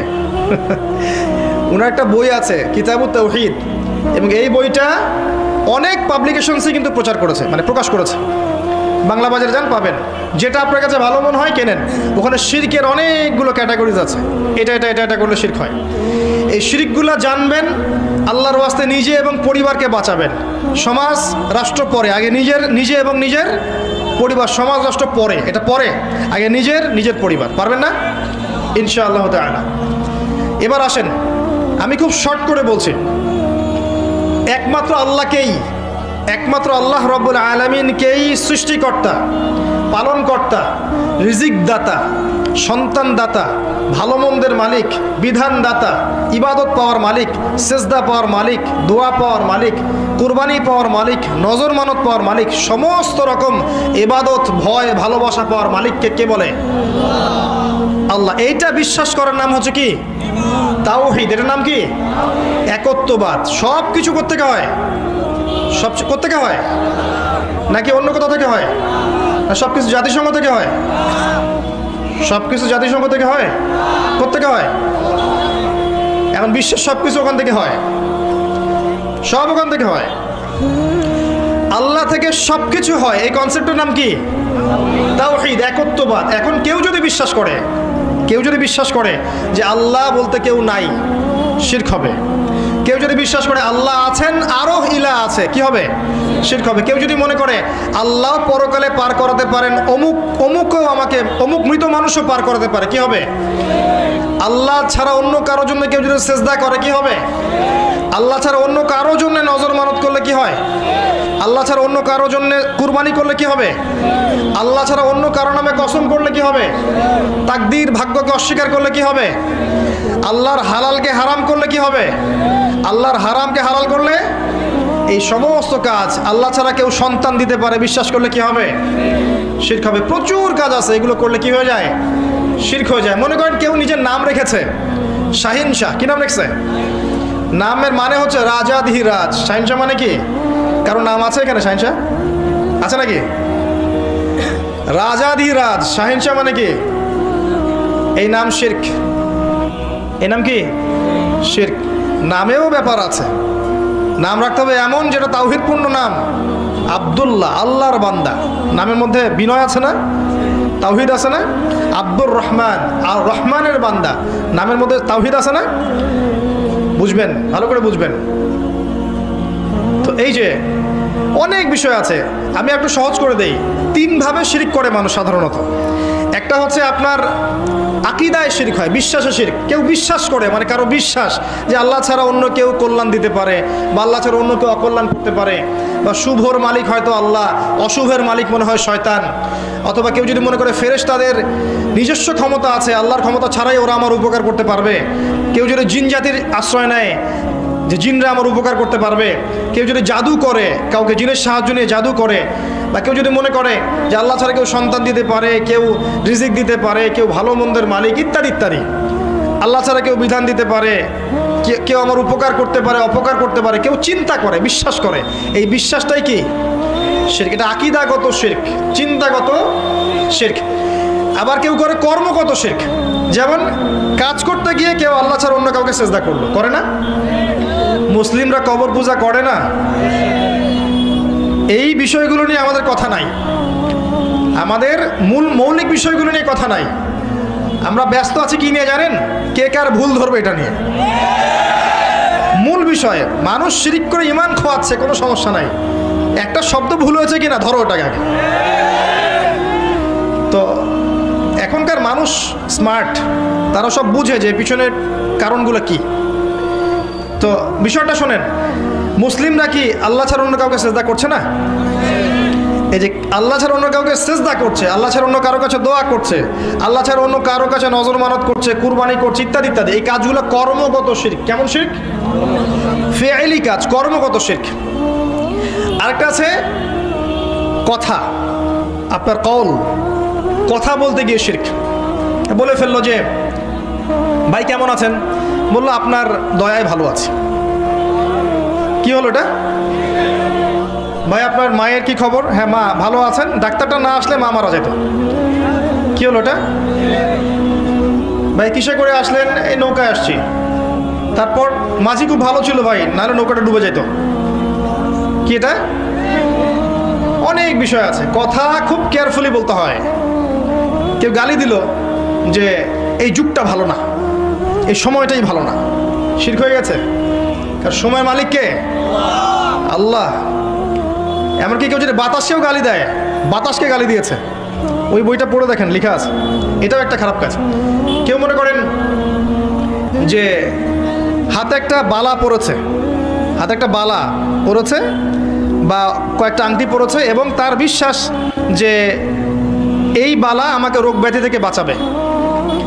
ওনার একটা বই আছে কিতাবুত তাওহীদ, এবং এই বইটা অনেক পাবলিকেশনসই কিন্তু প্রচার করেছে, মানে প্রকাশ করেছে। বাংলা বাজারে যান পাবেন, যেটা আপনার কাছে ভালো মনে হয় কেনেন। ওখানে শিরকের অনেকগুলো ক্যাটাগরিজ আছে, এটা এটা এটা এটা করলে শিরক হয়। এই শিরকগুলো জানবেন, আল্লাহর ওয়াস্তে নিজে এবং পরিবারকে বাঁচাবেন। সমাজ রাষ্ট্র পরে, আগে নিজে এবং নিজের পরিবার। সমাজ রাষ্ট্র পরে, এটা পরে, আগে নিজের পরিবার। পারবেন না ইনশাআল্লাহ তাআলা। এবার আসেন, আমি খুব শর্ট করে বলছি। একমাত্র আল্লাহ রব্বুল আলামিনকেই সৃষ্টিকর্তা, পালনকর্তা, রিজিক দাতা, সন্তান দাতা, ভালো মন্দের মালিক, বিধান দাতা, ইবাদত পাওয়ার মালিক, সেজদা পাওয়ার মালিক, দোয়া পাওয়ার মালিক, কুরবানি পাওয়ার মালিক, নজর মানত পাওয়ার মালিক, সমস্ত রকম ইবাদত, ভয়, ভালোবাসা পাওয়ার মালিককে কে বলে? আল্লাহ। এইটা বিশ্বাস করার নাম হচ্ছে কি? তাওহীদ। এটার নাম কি? একত্ববাদ। সব কিছু কোত্থেকে হয়? সব কোত্থেকে হয়? নাকি অন্য কোথাও থেকে হয়? না সব কিছু জাতিসংঘ থেকে হয়? সব কিছু জাতিসংঘ থেকে হয়? কোত্থেকে হয়? এখন বিশ্বের সব কিছু ওখান থেকে হয়, সব ওখান থেকে হয়। আল্লাহ থেকে সব কিছু হয়। এই কনসেপ্টের নাম কি? তাওহীদ, একত্ববাদ। এখন কেউ যদি বিশ্বাস করে যে আল্লাহ বলতে কেউ নাই, শিরক হবে। কেউ যদি বিশ্বাস করে আল্লাহ আছেন, আরো ইলাহ আছে, কি হবে? শিরক হবে। কেউ যদি মনে করে আল্লাহ পরকালে পার করাতে পারেন, অমুকও আমাকে, অমুক মৃত মানুষও পার করাতে পারে, কি হবে? আল্লাহ ছাড়া অন্য কারোর জন্য কেউ যদি সেজদা করে, কি হবে? আল্লাহ ছাড়া অন্য কারোর জন্য নজর মানত করলে কি হয়? আল্লাহ ছাড়া অন্য কারোর জন্য কুরবানি করলে কি হবে? আল্লাহ ছাড়া অন্য কারো নামে কসম করলে কি হবে? তাকদীর, ভাগ্যকে অস্বীকার করলে কি হবে? আল্লাহর হালালকে হারাম করলে কি হবে? আল্লাহর হারামকে হালাল করলে, এই সমস্ত কাজ আল্লাহ ছাড়া কেউ সন্তান দিতে পারে বিশ্বাস করলে কি হবে? শিরক হবে। প্রচুর কাজ আছে, এগুলো করলে কি হয়ে যায়? শিরক হয়ে যায়। মনে করেন কেউ নিজের নাম রেখেছে শাহিন শাহ। কি নাম রেখেছে? নামের মানে হচ্ছে রাজাধিরাজ। শাহিন শাহ মানে কি? কারো নাম আছে এখানে শাহিন শাহ? আছে নাকি? রাজাধিরাজ। শাহিন শাহ মানে কি? এই নাম শিরক। এই নাম কি? শিরক। নামেও ব্যাপার আছে, নাম রাখতে হবে এমন যেটা তাওহীদপূর্ণ নাম। আব্দুল্লাহ, আল্লাহর বান্দা, নামের মধ্যে বিনয় আছে না, তাওহীদ আছে না? আব্দুর রহমান, আর রহমানের বান্দা, নামের মধ্যে তাওহীদ আছে না? বুঝবেন, ভালো করে বুঝবেন। তো এই যে অনেক বিষয় আছে, আমি একটু সহজ করে দেই। 3 ভাবে শিরক করে মানুষ সাধারণত। একটা হচ্ছে আপনার আকীদায় শিরক হয়, বিশ্বাসে শিরক। কেউ বিশ্বাস করে, মানে কারো বিশ্বাস যে আল্লাহ ছাড়া অন্য কেউ কল্যাণ দিতে পারে, বা আল্লাহ ছাড়া অন্য কেউ অকল্যাণ করতে পারে, বা শুভর মালিক হয়তো আল্লাহ, অশুভের মালিক মনে হয় শয়তান। অথবা কেউ যদি মনে করে ফেরেশতাদের নিজস্ব ক্ষমতা আছে, আল্লাহর ক্ষমতা ছাড়াই ওরা আমার উপকার করতে পারবে। কেউ যদি জিন জাতির আশ্রয় নেয় যে জিনরা আমার উপকার করতে পারবে। কেউ যদি জাদু করে, কাউকে জিনের সাহায্য নিয়ে জাদু করে, বা কেউ যদি মনে করে যে আল্লাহ ছাড়া কেউ সন্তান দিতে পারে, কেউ রিজিক দিতে পারে, কেউ ভালো মন্দের মালিক ইত্যাদি ইত্যাদি, আল্লাহ ছাড়া কেউ বিধান দিতে পারে, কেউ আমার উপকার করতে পারে, অপকার করতে পারে, কেউ চিন্তা করে, বিশ্বাস করে, এই বিশ্বাসটাই কি? শিরক। এটা আকীদাগত শিরক, চিন্তাগত শিরক। আবার কেউ করে কর্মগত শিরক, যেমন কাজ করতে গিয়ে কেউ আল্লাহ ছাড়া অন্য কাউকে সেজদা করলো, করে না? মুসলিমরা কবর পূজা করে না? এই বিষয়গুলো নিয়ে আমাদের কথা নাই, আমাদের মৌলিক বিষয়গুলো নিয়ে কথা নাই। আমরা ব্যস্ত আছি কি নিয়ে জানেন? কে কার ভুল ধরবে এটা নিয়ে। মূল বিষয়ে মানুষ শিরক করে ঈমান খোয়াচ্ছে, কোনো সমস্যা নাই। একটা শব্দ ভুল হয়েছে কিনা ধরো ওটাকে আগে। তো এখনকার মানুষ স্মার্ট, তারা সব বুঝে যে পিছনের কারণগুলো কি। তো বিষয়টা শোনেন, মুসলিমরা কি আল্লাহ ছাড়া অন্য কাউকে সেজদা করছে না? এই যে আল্লাহ ছাড়া অন্য কাউকে সেজদা করছে, আল্লাহ ছাড়া অন্য কারো কাছে দোয়া করছে, আল্লাহ ছাড়া অন্য কারো কাছে নজর মানত করছে, কুরবানি করছে ইত্যাদি ইত্যাদি, এই কাজগুলো কর্মগত শিরক। কেমন শিরক? ফি'লি কাজ, কর্মগত শিরক। আরেকটা আছে কথা, আপনার কওল, কথা বলতে গিয়ে শিরক। বলে ফেললো যে ভাই কেমন আছেন, বললো আপনার দয়ায় ভালো আছে। কি হলো এটা? ভাই আপনার মায়ের কি খবর? হ্যাঁ মা ভালো আছেন, ডাক্তারটা না আসলে মা মারা যেত। কি হলো এটা? ভাই কিসে করে আসলেন? এই নৌকায় আসছি। তারপর মাঝি খুব ভালো ছিল ভাই, নাহলে নৌকাটা ডুবে যেত। কি এটা? অনেক বিষয় আছে, কথা খুব কেয়ারফুলি বলতে হয়। কেউ গালি দিল যে এই যুগটা ভালো না, এই সময়টাই ভালো না, শিরক হয়ে গেছে। কারণ সময়ের মালিক কে? আল্লাহ। এমনকি কেউ যদি বাতাসকেও গালি দেয়, বাতাসকে গালি দিয়েছে, ওই বইটা পড়ে দেখেন, লেখা আছে। এটাও একটা খারাপ কাজ। কেউ মনে করেন যে হাতে একটা বালা পড়েছে, হাতে একটা বালা পড়েছে বা কয়েকটা আংটি পড়েছে, এবং তার বিশ্বাস যে এই বালা আমাকে রোগ ব্যাধি থেকে বাঁচাবে,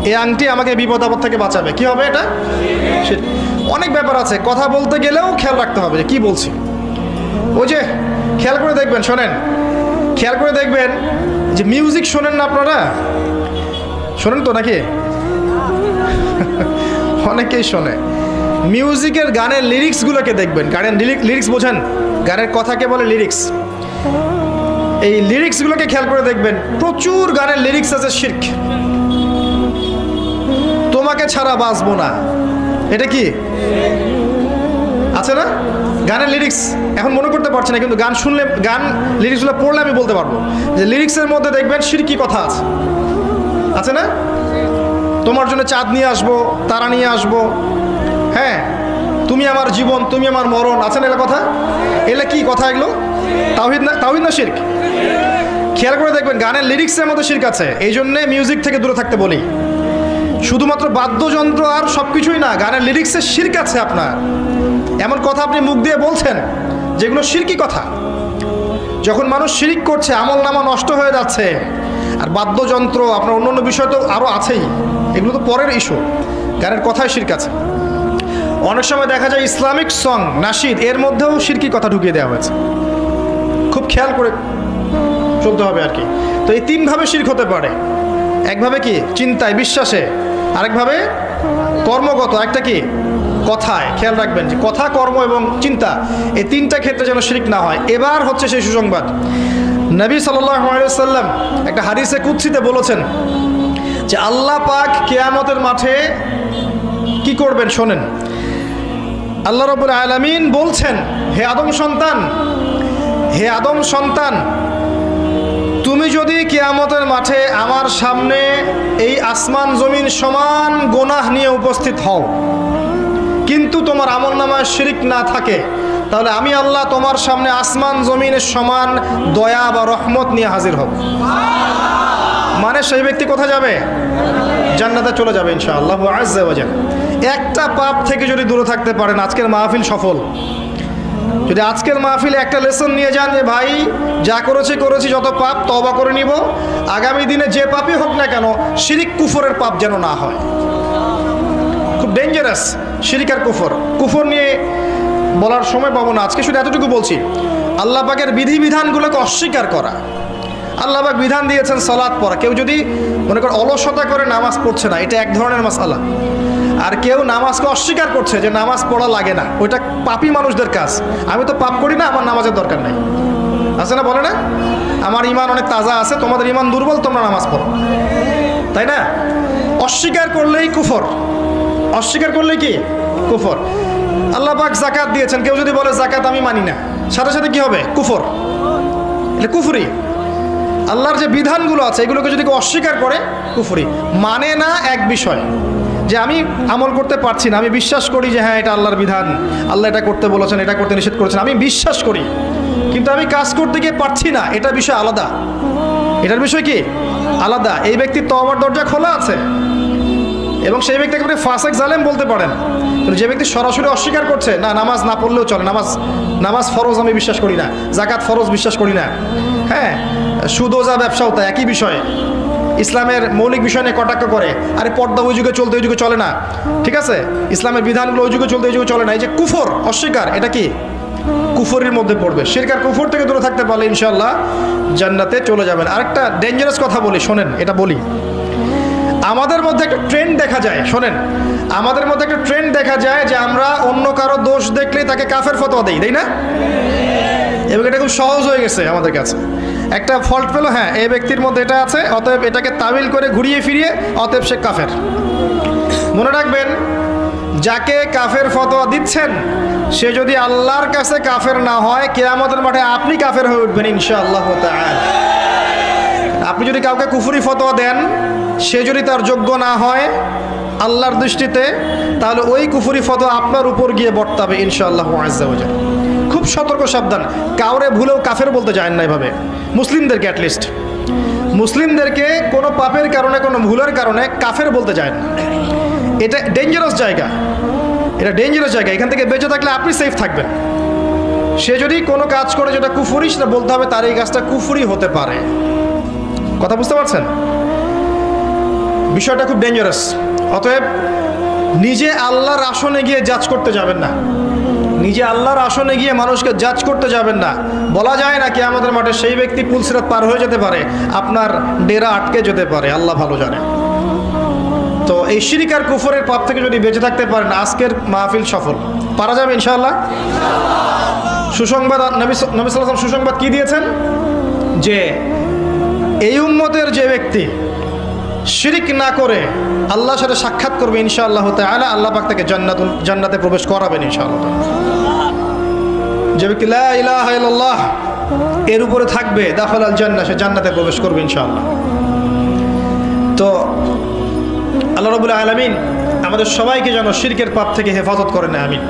এই আংটি আমাকে বিপদ আপদ থেকে বাঁচাবে। কি হবে এটা? অনেক ব্যাপার আছে, কথা বলতে গেলেও খেয়াল রাখতে হবে যে কি বলছি। ওই যে খেয়াল করে দেখবেন, শোনেন, খেয়াল করে দেখবেন যে মিউজিক শোনেন না আপনারা? শোনেন তো নাকি? অনেকেই শোনে। মিউজিকের গানের লিরিক্সগুলোকে দেখবেন, গানের লিরিক্স বোঝেন? গানের কথাকে বলে লিরিক্স। এই লিরিক্সগুলোকে খেয়াল করে দেখবেন, প্রচুর গানের লিরিক্স আছে শিরক। তোমাকে ছাড়া বাঁচবো না, এটা কি আছে না? গানের লিরিক্স এখন মনে করতে পারছি না, কিন্তু গান শুনলে, গান লিরিক্সগুলো পড়লে আমি বলতে পারবো যে লিরিক্সের মধ্যে দেখবেন শিরকি কথা আছে, আছে না? তোমার জন্য চাঁদ নিয়ে আসবো, তারা নিয়ে আসবো, হ্যাঁ তুমি আমার জীবন, তুমি আমার মরণ, আছে না এগুলো কথা? এগুলো কি কথা? এগুলো তাওহীদ না? তাওহীদ না শিরক? খেয়াল করে দেখবেন গানের লিরিক্সের মধ্যে শিরক আছে। এই জন্যে মিউজিক থেকে দূরে থাকতে বলি। শুধুমাত্র বাদ্যযন্ত্র আর সব কিছুই না, গানের লিরিক্সে শিরক আছে আপনার। এমন কথা আপনি মুখ দিয়ে বলছেন যেগুলো শিরকি কথা। যখন মানুষ শিরক করছে, আমল নামা নষ্ট হয়ে যাচ্ছে। আর বাদ্যযন্ত্র, আপনার অন্য অন্য বিষয় তো আরও আছেই, এগুলো তো পরের ইস্যু। গানের কথায় শিরক আছে। অনেক সময় দেখা যায় ইসলামিক সং, নাশিদ, এর মধ্যেও শিরকি কথা ঢুকিয়ে দেওয়া হয়েছে। খুব খেয়াল করে চলতে হবে আর কি। তো এই 3 ভাবে শিরক হতে পারে। একভাবে কি? চিন্তায়, বিশ্বাসে। আরেকভাবে কর্মগত, একটা কি? কথায়। খেয়াল রাখবেন যে কথা, কর্ম এবং চিন্তা, এই 3টা ক্ষেত্রে যেন শিরক না হয়। এবার হচ্ছে সেই সুসংবাদ। নবী সাল্লাল্লাহু আলাইহি ওয়াসাল্লাম একটা হাদিসে কুদসিতে বলেছেন যে আল্লাহ পাক কিয়ামতের মাঠে কি করবেন শোনেন। আল্লাহ রাব্বুল আলামিন বলছেন, হে আদম সন্তান, হে আদম সন্তান, তুমি যদি কিয়ামতের মাঠে আমার সামনে এই আসমান জমিন সমান গুনাহ নিয়ে উপস্থিত হও, কিন্তু তোমার আমলনামায় শিরিক না থাকে, তাহলে আমি আল্লাহ তোমার সামনে আসমান জমিনের সমান দয়া বা রহমত নিয়ে হাজির হব। মানে সেই ব্যক্তি কোথায় যাবে? জান্নাতে চলে যাবে ইনশাআল্লাহ আজ্জা ওয়া জাল্লা। একটা পাপ থেকে যদি দূরে থাকতে পারেন, আজকের মাহফিল সফল। যদি আজকের মাহফিলে একটা লেসন নিয়ে যান যে ভাই যা করেছি যত পাপ তওবা করে নিব, আগামী দিনে যে পাপই হোক না কেন শিরিক কুফরের পাপ যেন না হয়। খুব ডেঞ্জারাস শিরিক আর কুফর নিয়ে বলার সময় পাবো না আজকে, শুধু এতটুকু বলছি, আল্লাহ পাকের বিধিবিধানগুলোকে অস্বীকার করা। আল্লাহ পাক বিধান দিয়েছেন সালাত পড়া, কেউ যদি মনে করে অলসতা করে নামাজ পড়ছে না, এটা এক ধরনের মাসালা। আর কেউ নামাজকে অস্বীকার করছে যে নামাজ পড়া লাগে না, ওইটা পাপী মানুষদের কাজ। আমি তো পাপ করি না, আমার নামাজের দরকার নাই, আছে না? বলে না, আমার ইমান অনেক তাজা আছে, তোমাদের ইমান দুর্বল, তোমরা নামাজ পড়ো, তাই না? অস্বীকার করলেই কুফর, অস্বীকার করলেই কি কুফর। আল্লাহ পাক যাকাত দিয়েছেন, কেউ যদি বলে যাকাত আমি মানি না, সাথে সাথে কি হবে? কুফর, এটা কুফরি। আল্লাহর যে বিধানগুলো আছে এগুলোকে যদি কেউ অস্বীকার করে, কুফরি। মানে না এক বিষয় যে আমি আমল করতে পারছি না, আমি বিশ্বাস করি যে হ্যাঁ এটা আল্লাহর বিধান, আল্লাহ এটা করতে বলেছেন, এটা করতে নিষেধ করেছেন, আমি বিশ্বাস করি, কিন্তু আমি কাজ করতে গিয়ে পারছি না, এটা বিষয় আলাদা। এটার বিষয় কি আলাদা। এই ব্যক্তির তওবার দরজা খোলা আছে এবং সেই ব্যক্তি একেবারে ফাসেক জালেম বলতে পারেন। যে ব্যক্তি সরাসরি অস্বীকার করছে না, নামাজ না পড়লেও চলে, নামাজ ফরজ আমি বিশ্বাস করি না, যাকাত ফরজ বিশ্বাস করি না, হ্যাঁ সুদোজা ব্যবসাও তাই একই বিষয়ে, ইসলামের মৌলিক বিষয় নিয়ে কটাক্ষ করে, আরে পর্দা ওই যুগে চলতে ওই যুগে চলে না, ঠিক আছে, ইসলামের বিধানগুলো ওই যুগে চলতে ওই যুগে চলে না, এই যে কুফর অস্বীকার, এটা কি কুফরের মধ্যে পড়বে। শিরক আর কুফর থেকে দূরে থাকতে পারলে ইনশাআল্লাহ জান্নাতে চলে যাবেন। আরেকটা ডেঞ্জারাস কথা বলি, শোনেন, এটা বলি। আমাদের মধ্যে একটা ট্রেন্ড দেখা যায়, শোনেন, আমাদের মধ্যে একটা ট্রেন্ড দেখা যায় যে আমরা অন্য কারো দোষ দেখলেই তাকে কাফের ফতোয়া দেই, তাই না? এবং এটা খুব সহজ হয়ে গেছে আমাদের কাছে। একটা ফল্ট পেলো, হ্যাঁ এই ব্যক্তির মধ্যে এটা আছে, অতএব এটাকে তাবিল করে ঘুরিয়ে ফিরিয়ে অতএব সে কাফের। মনে রাখবেন, যাকে কাফের ফতোয়া দিচ্ছেন সে যদি আল্লাহর কাছে কাফের না হয়, কিয়ামতের মাঠে আপনি কাফের হয়ে উঠবেন ইনশাআল্লাহ তাআলা। আপনি যদি কাউকে কুফরি ফতোয়া দেন, সে যদি তার যোগ্য না হয় আল্লাহর দৃষ্টিতে, তাহলে ওই কুফরি ফতোয়া আপনার উপর গিয়ে বর্তাবে ইনশাআল্লাহ আজ্জা ওয়া জাল্লা। খুব সতর্ক সাবধান, কাউরে ভুলেও কাফের বলতে যায় না এভাবে। মুসলিমদেরকে অ্যাটলিস্ট, মুসলিমদেরকে কোনো পাপের কারণে কোনো ভুলের কারণে কাফের বলতে যায় না। এটা ডেঞ্জারাস জায়গা, এটা ডেঞ্জারাস জায়গা। এখান থেকে বেঁচে থাকলে আপনি সেফ থাকবেন। সে যদি কোনো কাজ করে যেটা কুফরি, সেটা বলতে হবে তার এই কাজটা কুফরি হতে পারে। কথা বুঝতে পারছেন? বিষয়টা খুব ডেঞ্জারাস। অতএব নিজে আল্লাহর আসনে গিয়ে জাজ করতে যাবেন না, নিজে আল্লাহর আসনে গিয়ে মানুষকে জাজ করতে যাবেন না। বলা যায় না কিয়ামতের মাঠে সেই ব্যক্তি পুলসিরাত পার হয়ে যেতে পারে, আপনার ডেরা আটকে যেতে পারে, আল্লাহ ভালো জানে। তো এই শিরিক আর কুফরের পাপ থেকে যদি বেঁচে থাকতে পারেন, আজকের মাহফিল সফল। পারা যাবে ইনশাআল্লাহ। সুসংবাদ, নবী সাল্লাল্লাহু আলাইহি ওয়াসাল্লাম সুসংবাদ কি দিয়েছেন? যে এই উম্মতের যে ব্যক্তি শিরিক না করে আল্লাহর সাথে সাক্ষাৎ করবে ইনশাআল্লাহ তাআলা, আল্লাহ পাক তাকে জান্নাতে প্রবেশ করাবেন ইনশাআল্লাহ। যে ব্যক্তি লা ইলাহা ইল্লাল্লাহ এর উপরে থাকবে, দাখালাল জান্নাহ, সে জান্নাতে প্রবেশ করবে ইনশাআল্লাহ। তো আল্লাহ রাব্বুল আলামিন আমাদের সবাইকে যেন শিরকের পাপ থেকে হেফাজত করেন, আমিন।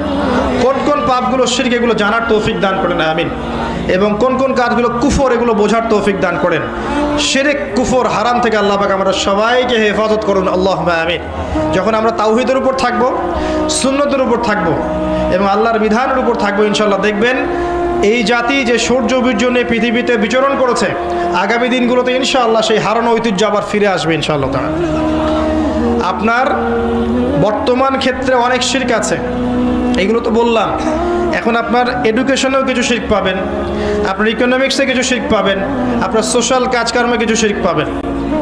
কোন কোন পাপগুলো শিরক, এগুলো জানার তৌফিক দান করেন, আমিন। এবং কোন কোন কাজগুলো কুফর, এগুলো বোঝার তৌফিক দান করেন। শিরক, কুফর, হারাম থেকে আল্লাহ পাক আমরা সবাইকে হেফাজত করুন, আল্লাহুম্মা আমিন। যখন আমরা তাওহীদের উপর থাকবো, সুন্নতের উপর থাকবো এবং আল্লাহর বিধানের উপর থাকবো, ইনশাআল্লাহ দেখবেন এই জাতি যে সূর্য বীর্য নিয়ে পৃথিবীতে বিচরণ করেছে, আগামী দিনগুলোতে ইনশাআল্লাহ সেই হারানো ঐতিহ্য আবার ফিরে আসবে ইনশাআল্লাহ তাআলা। আপনার বর্তমান ক্ষেত্রে অনেক শিরক আছে, এগুলো তো বললাম। এখন আপনার এডুকেশনেও কিছু শিরক পাবেন, আপনার ইকোনমিক্সে কিছু শিরক পাবেন, আপনার সোশ্যাল কাজকর্মে কিছু শিরক পাবেন।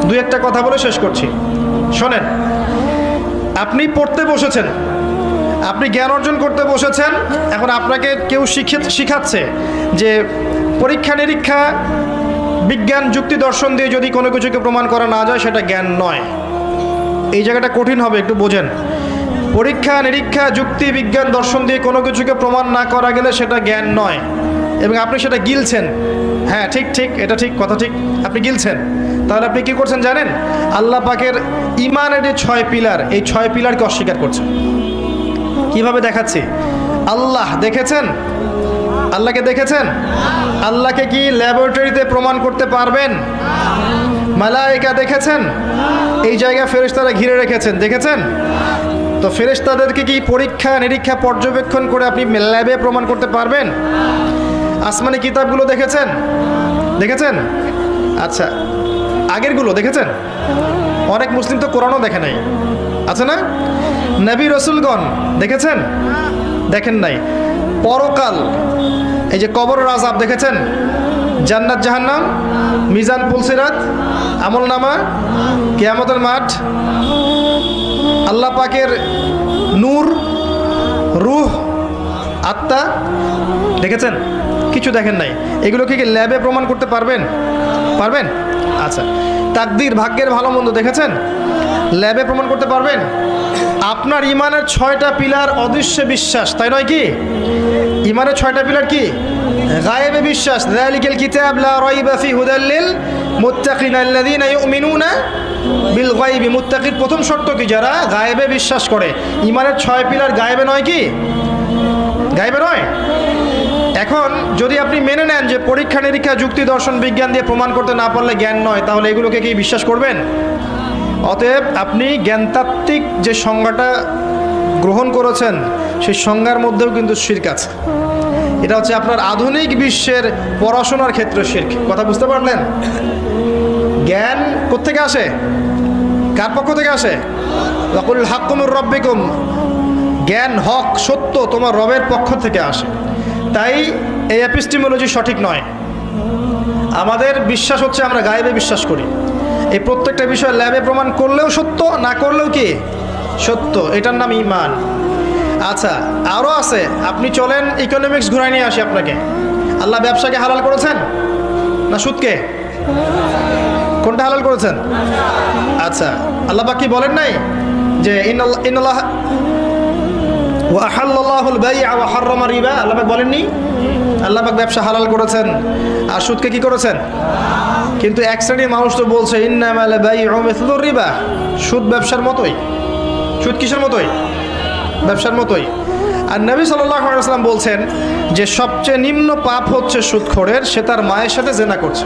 দুই একটা কথা বলে শেষ করছি, শোনেন। আপনি পড়তে বসেছেন, আপনি জ্ঞান অর্জন করতে বসেছেন, এখন আপনাকে কেউ শিখাচ্ছে যে পরীক্ষা নিরীক্ষা, বিজ্ঞান, যুক্তি, দর্শন দিয়ে যদি কোনো কিছুকে প্রমাণ করা না যায় সেটা জ্ঞান নয়। এই জায়গাটা কঠিন হবে, একটু বোঝেন। পরীক্ষা নিরীক্ষা যুক্তি বিজ্ঞান দর্শন দিয়ে কোনো কিছুকে প্রমাণ না করা গেলে সেটা জ্ঞান নয়, এবং আপনি সেটা গিলছেন। হ্যাঁ ঠিক ঠিক, এটা ঠিক, কথা ঠিক, আপনি গিলছেন। তাহলে আপনি কি করছেন জানেন? আল্লাহ পাকের ইমানের যে 6 পিলার, এই 6 পিলারকে অস্বীকার করছেন। কিভাবে দেখাচ্ছি? আল্লাহ দেখেছেন? আল্লাহকে দেখেছেন? আল্লাহকে কি ল্যাবরেটরিতে প্রমাণ করতে পারবেন? মালায়েকা দেখেছেন? এই জায়গায় ফেরেশতারা ঘিরে রেখেছেন, দেখেছেন? তো ফেরেশতাদেরকে কি পরীক্ষা নিরীক্ষা পর্যবেক্ষণ করে আপনি ল্যাবে প্রমাণ করতে পারবেন? আসমানি কিতাবগুলো দেখেছেন? দেখেছেন? আচ্ছা, আগেরগুলো দেখেছেন? অনেক মুসলিম তো কোরআনও দেখে নাই, আছে না? নবী রসুলগণ দেখেছেন? দেখেন নাই। পরকাল, এই যে কবরের আযাব দেখেছেন? জান্নাত জাহান্নাম, মিজান পুলসিরাত, আমলনামা, কিয়ামতের মাঠ, আল্লাহ পাকের নূর, রূহ, আত্মা দেখেছেন? কিছু দেখেন নাই। এগুলোকে কি ল্যাবে প্রমাণ করতে পারবেন? পারবেন? আচ্ছা, তাকদীর, ভাগ্যের ভালো মন্দ দেখেছেন? ল্যাবে প্রমাণ করতে পারবেন? আপনার ইমানের 6টা পিলার অদৃশ্য বিশ্বাস, তাই নয় কি? ইমানের 6টা পিলার কি? গায়েবে বিশ্বাস। যালিকাল কিতাব লা রাইবা ফি হুদাল লিল মুত্তাকিন আল্লাযীনা ইউমিনুনা বিল গায়বি। মুত্তাকির প্রথম শর্ত কি? যারা গায়েবে বিশ্বাস করে। ইমানের 6 পিলার গায়েবে নয় কি? গায়েবে নয়। এখন যদি আপনি মেনে নেন যে পরীক্ষা নিরীক্ষা যুক্তি দর্শন বিজ্ঞান দিয়ে প্রমাণ করতে না পারলে জ্ঞান নয়, তাহলে এগুলোকে কি বিশ্বাস করবেন? অতএব আপনি জ্ঞানতাত্ত্বিক যে সংজ্ঞাটা গ্রহণ করেছেন, সেই সংজ্ঞার মধ্যেও কিন্তু শিরক আছে। এটা হচ্ছে আপনার আধুনিক বিশ্বের পড়াশোনার ক্ষেত্রে শিরক। কথা বুঝতে পারলেন? জ্ঞান কোত্থেকে আসে? কার পক্ষ থেকে আসে? ওয়াকুল হাক্কু মির রাব্বিকুম। জ্ঞান, হক, সত্য তোমার রবের পক্ষ থেকে আসে। তাই এই এপিস্টিমোলজি সঠিক নয়। আমাদের বিশ্বাস হচ্ছে আমরা গায়েবে বিশ্বাস করি। এই প্রত্যেকটা বিষয় ল্যাবে প্রমাণ করলেও সত্য, না করলেও কি সত্য, এটার নাম ঈমান। আচ্ছা, আরও আছে। আপনি চলেন ইকোনমিক্স ঘুরাই নিয়ে আসি আপনাকে। আল্লাহ ব্যবসাকে হালাল করেছেন না সুদকে? কোনটা হালাল করেছেন? আচ্ছা, আল্লাহ পাক কি বলেন নাই যে ইন্নাল্লাহ ওয়া আহাল্লাল্লাহুল বাই'a ওয়া হাররামা রিবা? আল্লাহ পাক বলেননি? আল্লাহ পাক ব্যবসা হালাল করেছেন আর সুদকে কি করেছেন? কিন্তু এক শ্রেণীর মানুষ তো বলছে ইন্নামাল বাই'উ মিসলুর রিবা, সুদ ব্যবসার মতোই। সুদ কিসের মতোই? ব্যবসার মতোই। আর নবী সাল্লাল্লাহু আলাইহি ওয়াসাল্লাম বলছেন যে সবচেয়ে নিম্ন পাপ হচ্ছে সুদখোরের, সে তার মায়ের সাথে জিনা করছে।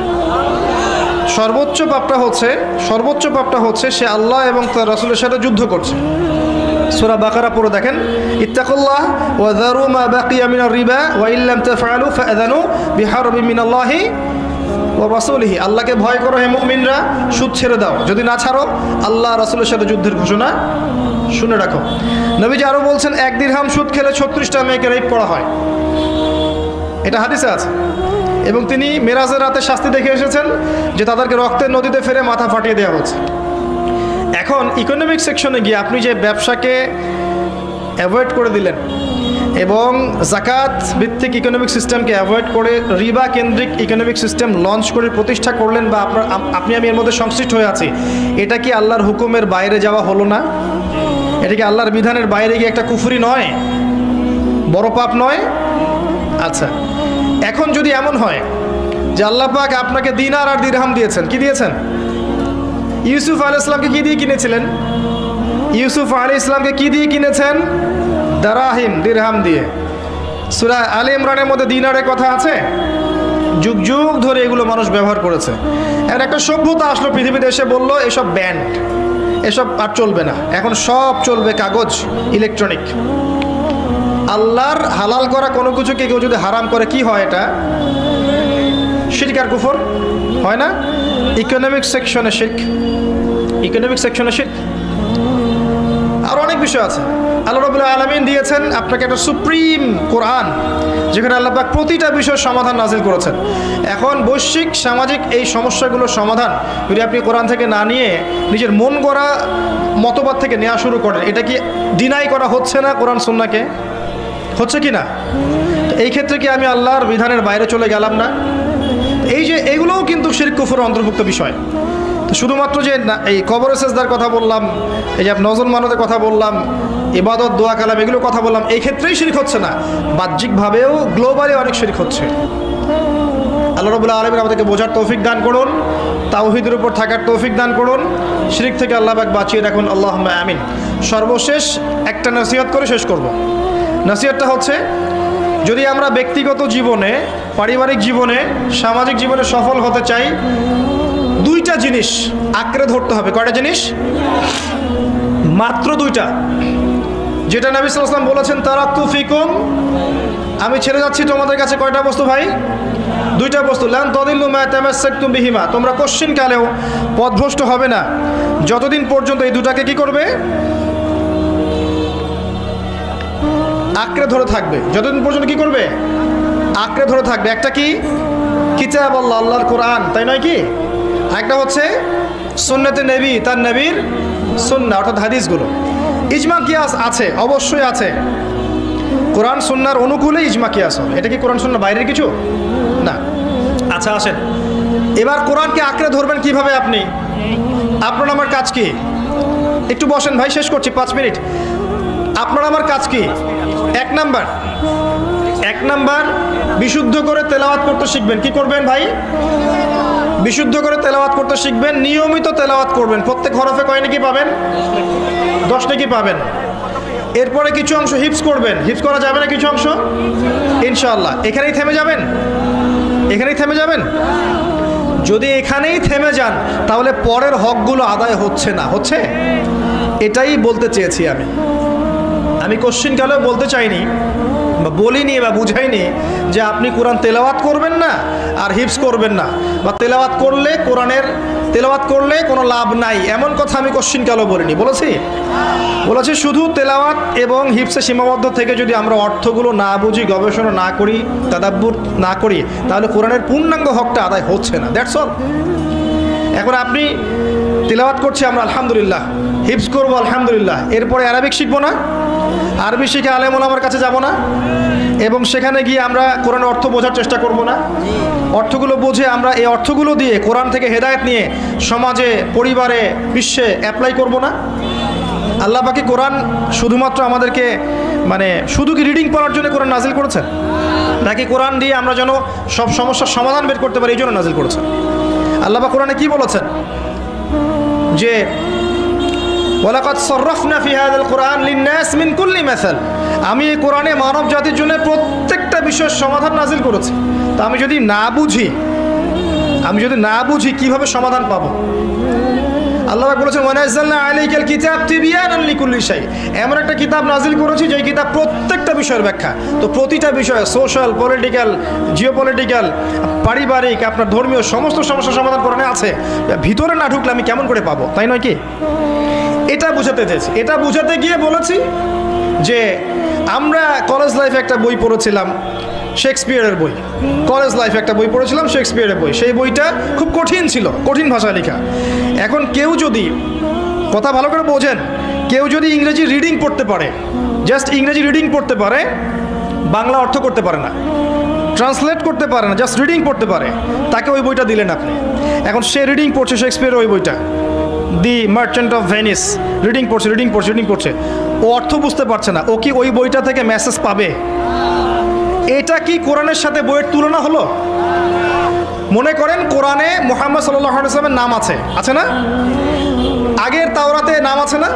সর্বোচ্চ পাপটা হচ্ছে সে আল্লাহ এবং তার রাসূলের সাথে যুদ্ধ করছে। সূরা বাকারা পড়ে দেখেন, ইত্তাকুল্লাহ ওয়া যারু মা বাকিয়া মিনার রিবা ওয়া ইল্লাম তাফআলু ফাআযানু বিহারবিন মিনাল্লাহি ওয়া রাসূলিহি। আল্লাহকে ভয় করো হে মুমিনরা, সুদ ছেড়ে দাও। যদি না ছাড়ো, আল্লাহ রাসূলের সাথে যুদ্ধের ঘোষণা শুনে রাখো। নবীজি আরও বলছেন, 1 দিরহাম সুদ খেলে 36টা মেয়েকে রেপ করা হয়। এটা হাদিসে আছে। এবং তিনি মেরাজের রাতে শাস্তি দেখে এসেছেন যে তাদেরকে রক্তের নদীতে ফেলে মাথা ফাটিয়ে দেওয়া হচ্ছে। এখন ইকোনমিক সেকশনে গিয়ে আপনি যে ব্যবসাকে অ্যাভয়েড করে দিলেন এবং জাকাত ভিত্তিক ইকোনমিক সিস্টেমকে অ্যাভয়েড করে রিবা কেন্দ্রিক ইকোনমিক সিস্টেম লঞ্চ করে প্রতিষ্ঠা করলেন, বা আপনি আমি এর মধ্যে সংশ্লিষ্ট হয়ে আছি, এটা কি আল্লাহর হুকুমের বাইরে যাওয়া হলো না? এটা কি আল্লাহর বিধানের বাইরে গিয়ে একটা কুফরি নয়? বড় পাপ নয়? আচ্ছা, এখন যদি এমন হয় যে আল্লাহ পাক আপনাকে দিনার আর দিরহাম দিয়েছেন, কি দিয়েছেন? ইউসুফ আলাইহিস সালামকে কি দিয়ে কিনেছিলেন? ইউসুফ আলাইহিস সালামকে কি দিয়ে কিনেছেন? দারাহিম, দিরহাম দিয়ে। সূরা আলে ইমরানের মধ্যে দিনারের কথা আছে। যুগ যুগ ধরে এগুলো মানুষ ব্যবহার করেছে। এখন একটা সভ্যতা আসলো পৃথিবীতে, এসে বলল এসব ব্যান্ড, এসব আর চলবে না, এখন সব চলবে কাগজ, ইলেকট্রনিক। আল্লাহর হালাল করা কোনো কিছুকে কেউ যদি হারাম করে, কি হয়? এটা শিরক আর কুফর হয় না? ইকোনমিক সেকশনে শিরক, ইকোনমিক সেকশনে শিরক। আর অনেক বিষয় আছে। আল্লাহ রাব্বুল আলামিন দিয়েছেন আপনাকে একটা সুপ্রিম কোরআন, যেখানে আল্লাহ পাক প্রতিটা বিষয়ের সমাধান নাজিল করেছেন। এখন বৈশ্বিক সামাজিক এই সমস্যাগুলোর সমাধান যদি আপনি কোরআন থেকে না নিয়ে নিজের মন গড়া মতবাদ থেকে নেওয়া শুরু করেন, এটা কি ডিনাই করা হচ্ছে না কোরআন সুন্নাহকে? হচ্ছে কি না? এই ক্ষেত্রে কি আমি আল্লাহর বিধানের বাইরে চলে গেলাম না? এই যে এগুলোও কিন্তু শিরক কুফরের অন্তর্ভুক্ত বিষয়। তো শুধুমাত্র যে এই কবরে সেজদার কথা বললাম, এই যে নজর মানতের কথা বললাম, ইবাদত দোয়া কালাম এগুলো কথা বললাম, এই ক্ষেত্রেই শিরক হচ্ছে না, বাহ্যিকভাবেও গ্লোবালি অনেক শিরক হচ্ছে। আল্লাহ রাব্বুল আলামিন আমাদেরকে বোঝার তৌফিক দান করুন, তাওহীদের উপর থাকার তৌফিক দান করুন, শিরক থেকে আল্লাহ পাক বাঁচিয়ে রাখুন, আল্লাহুম্মা আমিন। সর্বশেষ একটা নসিহত করে শেষ করব। নসিহতটা হচ্ছে, যদি আমরা ব্যক্তিগত জীবনে, পারিবারিক জীবনে, সামাজিক জীবনে সফল হতে চাই, দুইটা জিনিস আঁকড়ে ধরতে হবে। কয়টা জিনিস? মাত্র দুইটা, যেটা নবী সাল্লাল্লাহু আলাইহি ওয়াসাল্লাম বলেছেন, তারাকতু ফিকুম, আমি ছেড়ে যাচ্ছি তোমাদের কাছে কয়টা বস্তু ভাই? দুইটা বস্তু। লান তাদিল্লু মা তামাসসাকতুম বিহিমা, তোমরা কোশ্চিনকালেও পথভ্রষ্ট হবে না যতদিন পর্যন্ত এই দুটাকে কি করবে? আঁকড়ে ধরে থাকবে। যতদিন পর্যন্ত কি করবে? আঁকড়ে ধরে থাকবে। একটা কি? কিতাব আল্লাহ, আল্লাহর কোরআন, তাই নয় কি? একটা হচ্ছে সুন্নতে নবী, তার নবীর সুন্নাহ অর্থাৎ হাদিসগুলো। ইজমা কিয়াস আছে, অবশ্যই আছে। কোরআন সুন্নাহর অনুকূলে ইজমা কিয়াস হবে। এটা কি কোরআন সুন্নাহ বাইরের কিছু না? আচ্ছা আসেন, এবার কোরআনকে আঁকড়ে ধরবেন কিভাবে আপনি? আপনার আমার কাজ কি? একটু বসেন ভাই, শেষ করছি 5 মিনিট। আপনার আমার কাজ কি? এক নাম্বার বিশুদ্ধ করে তেলাওয়াত করতে শিখবেন। কি করবেন ভাই? বিশুদ্ধ করে তেলাওয়াত করতে শিখবেন, নিয়মিত তেলাওয়াত করবেন। প্রত্যেক হরফে কয় নেকি পাবেন? 10 নেকি পাবেন। এরপরে কিছু অংশ হিফজ করবেন। হিফজ করা যাবে না কিছু অংশ? ইনশাআল্লাহ। এখানেই থেমে যাবেন? এখানেই থেমে যাবেন? যদি এখানেই থেমে যান তাহলে পরের হকগুলো আদায় হচ্ছে না। হচ্ছে? এটাই বলতে চেয়েছি আমি কোশ্চিনকালেও বলতে চাইনি বা বলিনি বা বুঝাইনি যে আপনি কোরআন তেলাওয়াত করবেন না আর হিফজ করবেন না, বা তেলাওয়াত করলে কোনো লাভ নাই, এমন কথা আমি কোশ্চিনকালেও বলিনি। বলেছি শুধু তেলাওয়াত এবং হিফজে সীমাবদ্ধ থেকে যদি আমরা অর্থগুলো না বুঝি, গবেষণা না করি, তাদাব্বুর না করি, তাহলে কোরআনের পূর্ণাঙ্গ হকটা আদায় হচ্ছে না। That's all. এখন আপনি তেলাওয়াত করছি আমরা আলহামদুলিল্লাহ, হিফজ করবো আলহামদুলিল্লাহ, এরপরে আরবিক শিখবো না? আরবি শিখে আলেম ওলামার কাছে যাব না? এবং সেখানে গিয়ে আমরা কোরআনের অর্থ বোঝার চেষ্টা করব না? অর্থগুলো বুঝে আমরা এই অর্থগুলো দিয়ে কোরআন থেকে হেদায়েত নিয়ে সমাজে, পরিবারে, বিশ্বে অ্যাপ্লাই করব না? আল্লাহ পাক কোরআন শুধুমাত্র আমাদেরকে শুধু কি রিডিং পড়ার জন্য কোরআন নাজিল করেছেন, নাকি কোরআন দিয়ে আমরা যেন সব সমস্যার সমাধান বের করতে পারি এই জন্য নাজিল করেছেন? আল্লাহ পাক কোরআনে কি বলেছেন? যে ওয়ালাকাদ সাররাফনা ফি হাযাল কুরআন লিন-নাস মিন কুল্লি মাসাল, আমি এই কোরআনে মানব জাতির জন্য প্রত্যেকটা বিষয়ের সমাধান নাজিল করেছি। তো আমি যদি না বুঝি কিভাবে সমাধান পাবো? আল্লাহ পাক বলেছেন ওয়ানাজ্জালনা আলাইকাল কিতাব তিবয়ানান লিকুল্লি শাই, এমন একটা কিতাব নাজিল করেছি যে কিতাব প্রত্যেকটা বিষয়ের ব্যাখ্যা। তো প্রতিটা বিষয়ে, সোশ্যাল, পলিটিক্যাল, জিওপলিটিক্যাল, পারিবারিক, আপনার ধর্মীয় সমস্ত সমস্যার সমাধান কোরআনে আছে। ভিতরে না ঢুকলে আমি কেমন করে পাবো? তাই নয় কি? এটা বুঝাতে চেয়েছি। এটা বুঝাতে গিয়ে বলেছি যে আমরা কলেজ লাইফে একটা বই পড়েছিলাম, শেক্সপিয়ারের বই। কলেজ লাইফে একটা বই পড়েছিলাম, শেক্সপিয়ারের বই। সেই বইটা খুব কঠিন ছিল, কঠিন ভাষায় লেখা। এখন কেউ যদি, কথা ভালো করে বোঝেন, কেউ যদি ইংরেজি রিডিং পড়তে পারে, জাস্ট ইংরেজি রিডিং পড়তে পারে, বাংলা অর্থ করতে পারে না, ট্রান্সলেট করতে পারে না, জাস্ট রিডিং পড়তে পারে, তাকে ওই বইটা দিলেন আপনি। এখন সে রিডিং পড়ছে শেক্সপিয়ারের ওই বইটা, দি মার্চেন্ট অফ ভেনিস, রিডিং পড়ছে, ও অর্থ বুঝতে পারছে না। ও কি ওই বইটা থেকে মেসেজ পাবে? এটা কি কোরআনের সাথে বইয়ের তুলনা হলো? মনে করেন কোরআনে মুহাম্মদ সাল্লাল্লাহু আলাইহি ওয়াসাল্লামের নাম আছে না? আগের তাওরাতে নাম আছে না?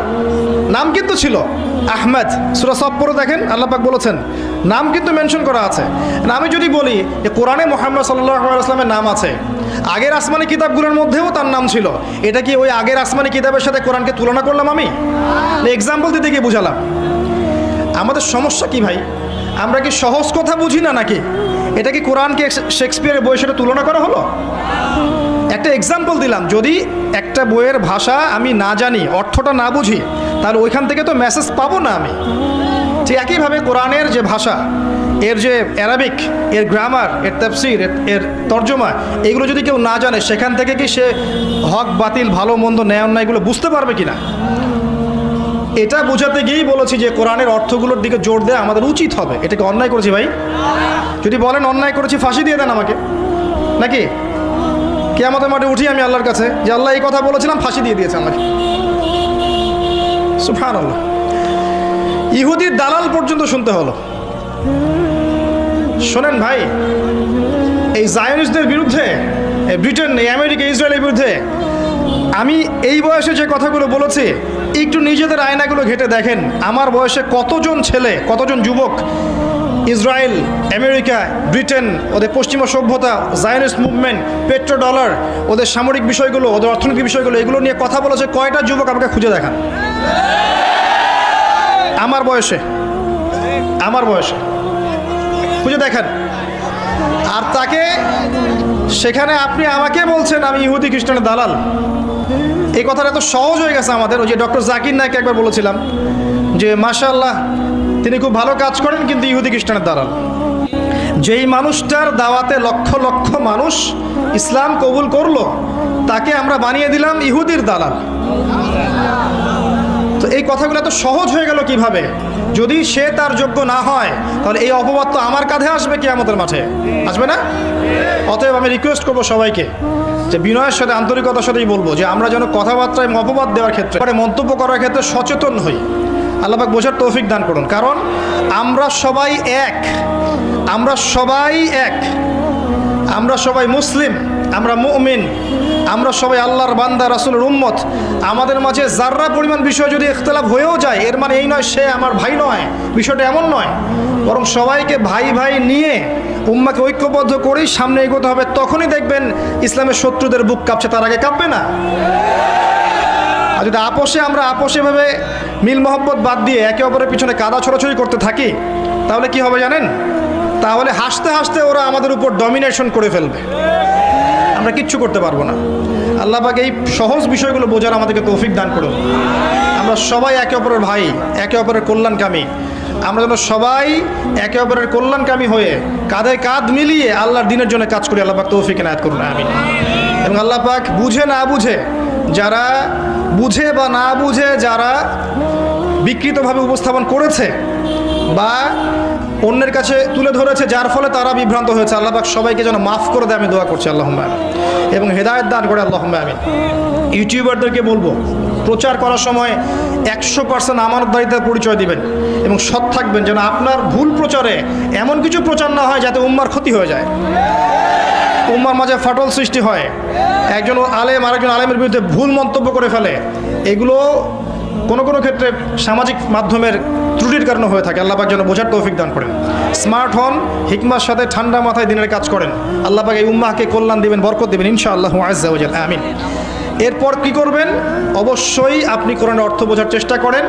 নাম কিন্তু ছিল আহমদ। সূরা সফ পড়ে দেখেন, আল্লাহ পাক বলেছেন নাম কিন্তু মেনশন করা আছে। আমি যদি বলি যে কোরআনে মুহাম্মদ সাল্লাল্লাহু আলাইহি ওয়াসাল্লামের নাম আছে, আগের আসমানি কিতাবগুলোর মধ্যেও তার নাম ছিল, এটা কি ওই আগের আসমানি কিতাবের সাথে কোরআনকে তুলনা করলাম? আমি এক্সাম্পল দিতে গিয়ে বুঝালাম। আমাদের সমস্যা কি ভাই? আমরা কি সহজ কথা বুঝি না নাকি? এটা কি কোরআনকে শেক্সপিয়ারের বইয়ের সাথে তুলনা করা হলো? একটা এক্সাম্পল দিলাম। যদি একটা বইয়ের ভাষা আমি না জানি, অর্থটা না বুঝি, তাহলে ওইখান থেকে তো মেসেজ পাবো না আমি। ঠিক একইভাবে কোরআনের যে ভাষা, এর যে অ্যারাবিক, এর গ্রামার, এর তাফসীর, এর তর্জমা, এগুলো যদি কেউ না জানে, সেখান থেকে কি সে হক বাতিল, ভালো মন্দ, ন্যায় অন্যায় এগুলো বুঝতে পারবে কিনা? এটা বোঝাতে গিয়েই বলেছি যে কোরআনের অর্থগুলোর দিকে জোর দেওয়া আমাদের উচিত হবে। এটাকে অন্যায় করেছি ভাই? যদি বলেন অন্যায় করেছি, ফাঁসি দিয়ে দেন আমাকে, নাকি? কিয়ামতের মাঠে উঠি আমি আল্লাহর কাছে যে আল্লাহ এই কথা বলেছিলাম, ফাঁসি দিয়ে দিয়েছে আমাকে। সুবহানাল্লাহ। ইহুদির দালাল পর্যন্ত শুনতে হলো। শোনেন ভাই, এই জায়নিস্টদের বিরুদ্ধে, ব্রিটেন, আমেরিকা, ইসরায়েলের বিরুদ্ধে আমি এই বয়সে যে কথাগুলো বলেছি, একটু নিজেদের আয়নাগুলো ঘেঁটে দেখেন। আমার বয়সে কতজন ছেলে, কতজন যুবক ইসরায়েল, আমেরিকা, ব্রিটেন, ওদের পশ্চিমা সভ্যতা, জায়নিস্ট মুভমেন্ট, পেট্রো ডলার, ওদের সামরিক বিষয়গুলো, ওদের অর্থনৈতিক বিষয়গুলো, এগুলো নিয়ে কথা বলেছে। কয়টা যুবক আমাকে খুঁজে দেখান আমার বয়সে, আমার বয়সে খুঁজে দেখেন। আর তাকে সেখানে আপনি আমাকে বলছেন আমি ইহুদি খ্রিস্টানের দালাল। এই কথাটা এত সহজ হয়ে গেছে আমাদের। ওই যে ডক্টর জাকির নায়ক একবার বলেছিলাম যে মাশাআল্লাহ তিনি খুব ভালো কাজ করেন কিন্তু ইহুদি খ্রিস্টানের দালাল। যেই মানুষটার দাওয়াতে লক্ষ লক্ষ মানুষ ইসলাম কবুল করলো, তাকে আমরা বানিয়ে দিলাম ইহুদির দালাল। তো এই কথাগুলো এত সহজ হয়ে গেল কিভাবে? যদি সে তার যোগ্য না হয় তাহলে এই অপবাদ তো আমার কাঁধে আসবে কিয়ামতের মাঠে, আসবে না? অতএব আমি রিকোয়েস্ট করবো সবাইকে যে বিনয়ের সাথে, আন্তরিকতার সাথেই বলবো যে আমরা যেন কথাবার্তায় অপবাদ দেওয়ার ক্ষেত্রে, মন্তব্য করার ক্ষেত্রে সচেতন হই। আল্লাহ পাক বোঝার তৌফিক দান করুন। কারণ আমরা সবাই এক, আমরা সবাই এক, আমরা সবাই মুসলিম, আমরা মুমিন, আমরা সবাই আল্লাহর বান্দা, রাসূলের উম্মত। আমাদের মাঝে যাররা পরিমাণ বিষয় যদি ইখতিলাফ হয়েও যায়, এর মানে এই নয় সে আমার ভাই নয়, বিষয়টা এমন নয়। বরং সবাইকে ভাই ভাই নিয়ে উম্মাকে ঐক্যবদ্ধ করেই সামনে এগোতে হবে। তখনই দেখবেন ইসলামের শত্রুদের বুক কাঁপছে, তার আগে কাঁপবে না। আর যদি আমরা আপোষেভাবে মিল মহব্বত বাদ দিয়ে একে অপরের পিছনে কাদা ছোড়াছড়ি করতে থাকি, তাহলে কি হবে জানেন? তাহলে হাসতে হাসতে ওরা আমাদের উপর ডমিনেশন করে ফেলবে, আমরা কিচ্ছু করতে পারবো না। আল্লাহ পাক এই সহজ বিষয়গুলো বোঝার আমাদেরকে তৌফিক দান করুন। আমরা সবাই একে অপরের ভাই, একে অপরের কল্যাণকামী। আমরা যেন সবাই একে অপরের কল্যাণকামী হয়ে কাঁধে কাঁধ মিলিয়ে আল্লাহর দিনের জন্য কাজ করি। আল্লাহ পাক তৌফিক এনায়েত করুন, আমিন। এবং আল্লাহ পাক বুঝে না বুঝে, যারা বুঝে বা না বুঝে যারা বিকৃতভাবে উপস্থাপন করেছে বা অন্যের কাছে তুলে ধরেছে, যার ফলে তারা বিভ্রান্ত হয়েছে, আল্লাহ পাক সবাইকে যেন মাফ করে দেয় আমি দোয়া করছি, আল্লাহুম্মা আমিন। এবং হেদায়েত দান করে, আল্লাহুম্মা আমিন। ইউটিউবারদেরকে বলবো, প্রচার করার সময় 100% আমানতদারিতার পরিচয় দিবেন এবং সৎ থাকবেন, যেন আপনার ভুল প্রচারে এমন কিছু প্রচার না হয় যাতে উম্মার ক্ষতি হয়ে যায়, উম্মার মাঝে ফাটল সৃষ্টি হয়, একজন আলেম আরেকজন আলেমের বিরুদ্ধে ভুল মন্তব্য করে ফেলে। এগুলো কোনো কোনো ক্ষেত্রে সামাজিক মাধ্যমের ত্রুটির কারণে হয়ে থাকে। আল্লাহ পাক যেন বোঝার তৌফিক দান করেন। স্মার্ট হন, হিকমার সাথে ঠান্ডা মাথায় দিনের কাজ করেন। আল্লাহ পাক এই উম্মাহকে কল্যাণ দিবেন, বরকত দিবেন ইনশাআল্লাহু আযজা ওয়া জাল্লা, আমিন। এরপর কি করবেন? অবশ্যই আপনি কোরআনের অর্থ বোঝার চেষ্টা করেন,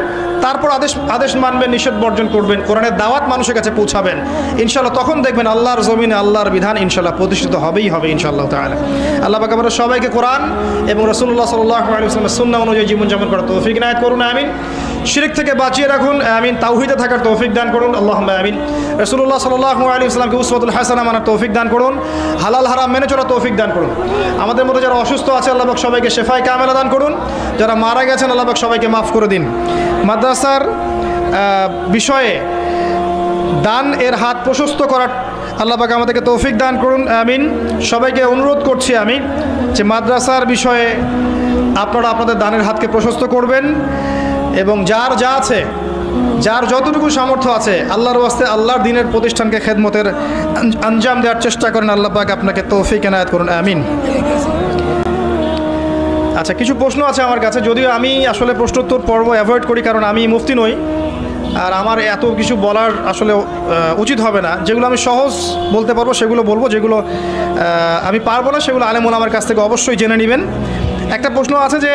তারপর আদেশ মানবেন, নিষেধ বর্জন করবেন, কোরআনের দাওয়াত মানুষের কাছে পৌঁছাবেন ইনশাআল্লাহ। তখন দেখবেন আল্লাহর জমিনে আল্লাহর বিধান ইনশাআল্লাহ প্রতিষ্ঠিত হবেই হবে ইনশাআল্লাহ তাআলা। আল্লাহ পাক আমাদের সবাইকে কোরআন এবং রাসূলুল্লাহ সাল্লাল্লাহু আলাইহি ওয়াসাল্লামের সুন্নাহ অনুযায়ী জীবনযাপন করার তৌফিক ইনায়েত করুন, আমিন। শিরক থেকে বাঁচিয়ে রাখুন, আমিন। তাওহীদে থাকার তৌফিক দান করুন, আল্লাহুম্মা আমিন। রাসূলুল্লাহ সাল্লাল্লাহু আলাইহি ওয়াসাল্লামকে উসওয়াতুল হাসানাহ মানার তৌফিক দান করুন, হালাল হারাম মেনে চলার তৌফিক দান করুন। আমাদের মধ্যে যারা অসুস্থ আছে আল্লাহ পাক সবাইকে শেফায়ে কামেলা দান করুন, যারা মারা গেছেন আল্লাহ পাক সবাইকে মাফ করে দিন। মাদ্রাসার বিষয়ে দান এর হাত প্রশস্ত করার আল্লাহ পাক আমাদেরকে তৌফিক দান করুন, আমিন। সবাইকে অনুরোধ করছি আমি যে মাদ্রাসার বিষয়ে আপনারা আপনাদের দানের হাতকে প্রশস্ত করবেন এবং যার যা আছে, যার যতটুকু সামর্থ্য আছে আল্লাহর ওয়াস্তে আল্লাহর দ্বীনের প্রতিষ্ঠানকে খেদমতের আঞ্জাম দেওয়ার চেষ্টা করেন। আল্লাহ পাক আপনাকে তৌফিক এনায়েত করুন, আমিন। আচ্ছা, কিছু প্রশ্ন আছে আমার কাছে, যদিও আমি আসলে প্রশ্নোত্তর পর্ব অ্যাভয়েড করি, কারণ আমি মুফতি নই আর আমার এত কিছু বলার আসলে উচিত হবে না। যেগুলো আমি সহজ বলতে পারবো সেগুলো বলবো, যেগুলো আমি পারবো না সেগুলো আলেম ওলামার কাছ থেকে অবশ্যই জেনে নেবেন। একটা প্রশ্ন আছে যে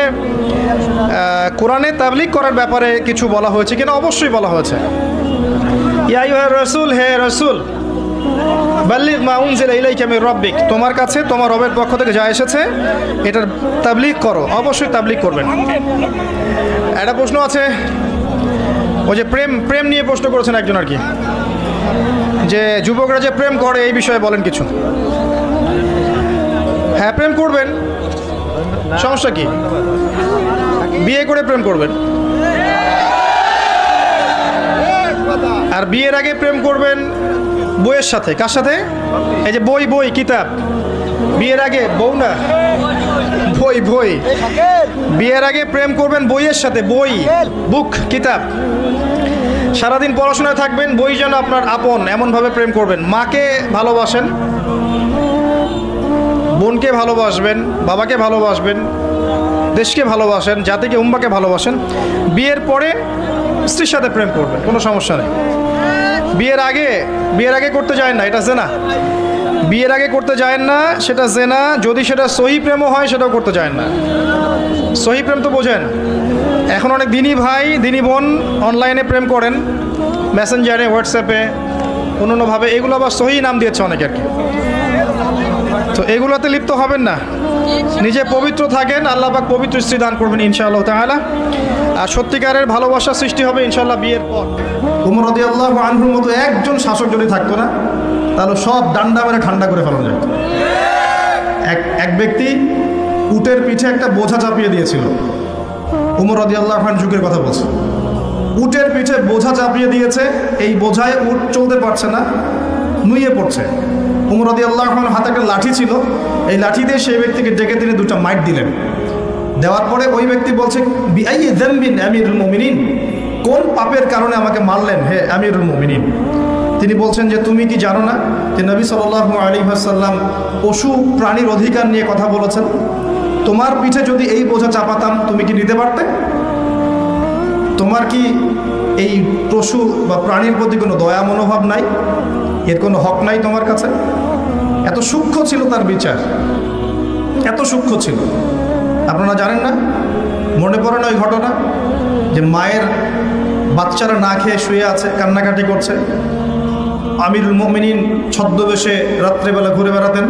কোরআনে তাবলীগ করার ব্যাপারে কিছু বলা হয়েছে কিনা? অবশ্যই বলা হয়েছে। ইয়া আইয়ুহার রাসূল, হে রাসূল, বাল্লিগ মা উনজিলা ইলাইকা মির রাব্বিক, তোমার কাছে তোমার রবের পক্ষ থেকে যা এসেছে এটার তাবলীগ করো। অবশ্যই তাবলীগ করবেন। একটা প্রশ্ন আছে, ওই যে প্রেম নিয়ে প্রশ্ন করেছেন একজন আর কি, যে যুবকরা যে প্রেম করে এই বিষয়ে বলেন কিছু। হ্যাঁ, প্রেম করবেন, সমস্যা কি? বিয়ে করে প্রেম করবেন, আর বিয়ের আগে প্রেম করবেন বইয়ের সাথে। কার সাথে? এই যে বই কিতাব, বিয়ের আগে বউ না, বই বই। বিয়ের আগে প্রেম করবেন বইয়ের সাথে, বই, বুক, কিতাব। সারাদিন পড়াশোনায় থাকবেন, বই যেন আপনার আপন, এমনভাবে প্রেম করবেন। মাকে ভালোবাসেন, বোনকে ভালোবাসবেন, বাবাকে ভালোবাসবেন, দেশকে ভালোবাসেন, জাতিকে উম্মাকে ভালোবাসেন। বিয়ের পরে স্ত্রীর সাথে প্রেম করবেন, কোনো সমস্যা নেই। বিয়ের আগে করতে যায় না, এটা জেনা। বিয়ের আগে করতে যায় না, সেটা জেনা। যদি সেটা সহি প্রেমও হয়, সেটাও করতে যায় না। সহি প্রেম তো বোঝেন, এখন অনেক দিনী ভাই দিনী বোন অনলাইনে প্রেম করেন, মেসেঞ্জারে, হোয়াটসঅ্যাপে, অন্যান্যভাবে। এগুলো আবার সহি নাম দিয়েছে অনেকে আর কি। তো এগুলোতে লিপ্ত হবেন না, নিজে পবিত্র থাকেন, আল্লাহ পাক পবিত্র স্ত্রী দান করবেন ইনশাআল্লাহ তাআলা। আর সত্যিকারের ভালোবাসা সৃষ্টি হবে ইনশাআল্লাহ বিয়ের পর। উমর রাদিয়াল্লাহু আনহুর মতো একজন শাসক যদি থাকতো না, তাহলে সব ডান্ডা মেরে ঠান্ডা করে ফেলানো যেত। এক ব্যক্তি উটের পিঠে একটা বোঝা চাপিয়ে দিয়েছিল। উমর রাদিয়াল্লাহু আনহুর যুগের কথা বলছে। উটের পিঠে বোঝা চাপিয়ে দিয়েছে, এই বোঝায় উট চলতে পারছে না, নুয়ে পড়ছে। উমর রাদিয়াল্লাহু আনহুর হাতে একটা লাঠি ছিল, এই লাঠি দিয়ে সেই ব্যক্তিকে ডেকে তিনি দুটো মাইট দিলেন। দেওয়ার পরে ওই ব্যক্তি বলছে, বিআইয়ি যামবিন আমিরুল মুমিনিন, কোন পাপের কারণে আমাকে মারলেন হে আমিরুল মুমিনিন? তিনি বলছেন যে তুমি কি জানো না যে নবী সাল্লাল্লাহু আলাইহি ওয়াসাল্লাম পশু প্রাণীর অধিকার নিয়ে কথা বলেছেন? তোমার পিঠে যদি এই বোঝা চাপাতাম, তুমি কি নিতে পারতে? তোমার কি এই পশু বা প্রাণীর প্রতি কোনো দয়া মনোভাব নাই? এর কোনো হক নাই তোমার কাছে? এত সূক্ষ্ম ছিল তার বিচার, এত সূক্ষ্ম ছিল। আপনারা জানেন না, মনে পড়ে না ওই ঘটনা যে মায়ের বাচ্চারা না খেয়ে শুয়ে আছে, কান্নাকাটি করছে। আমিরুল মুমিনিন ছদ্মবেশে রাত্রেবেলা ঘুরে বেড়াতেন।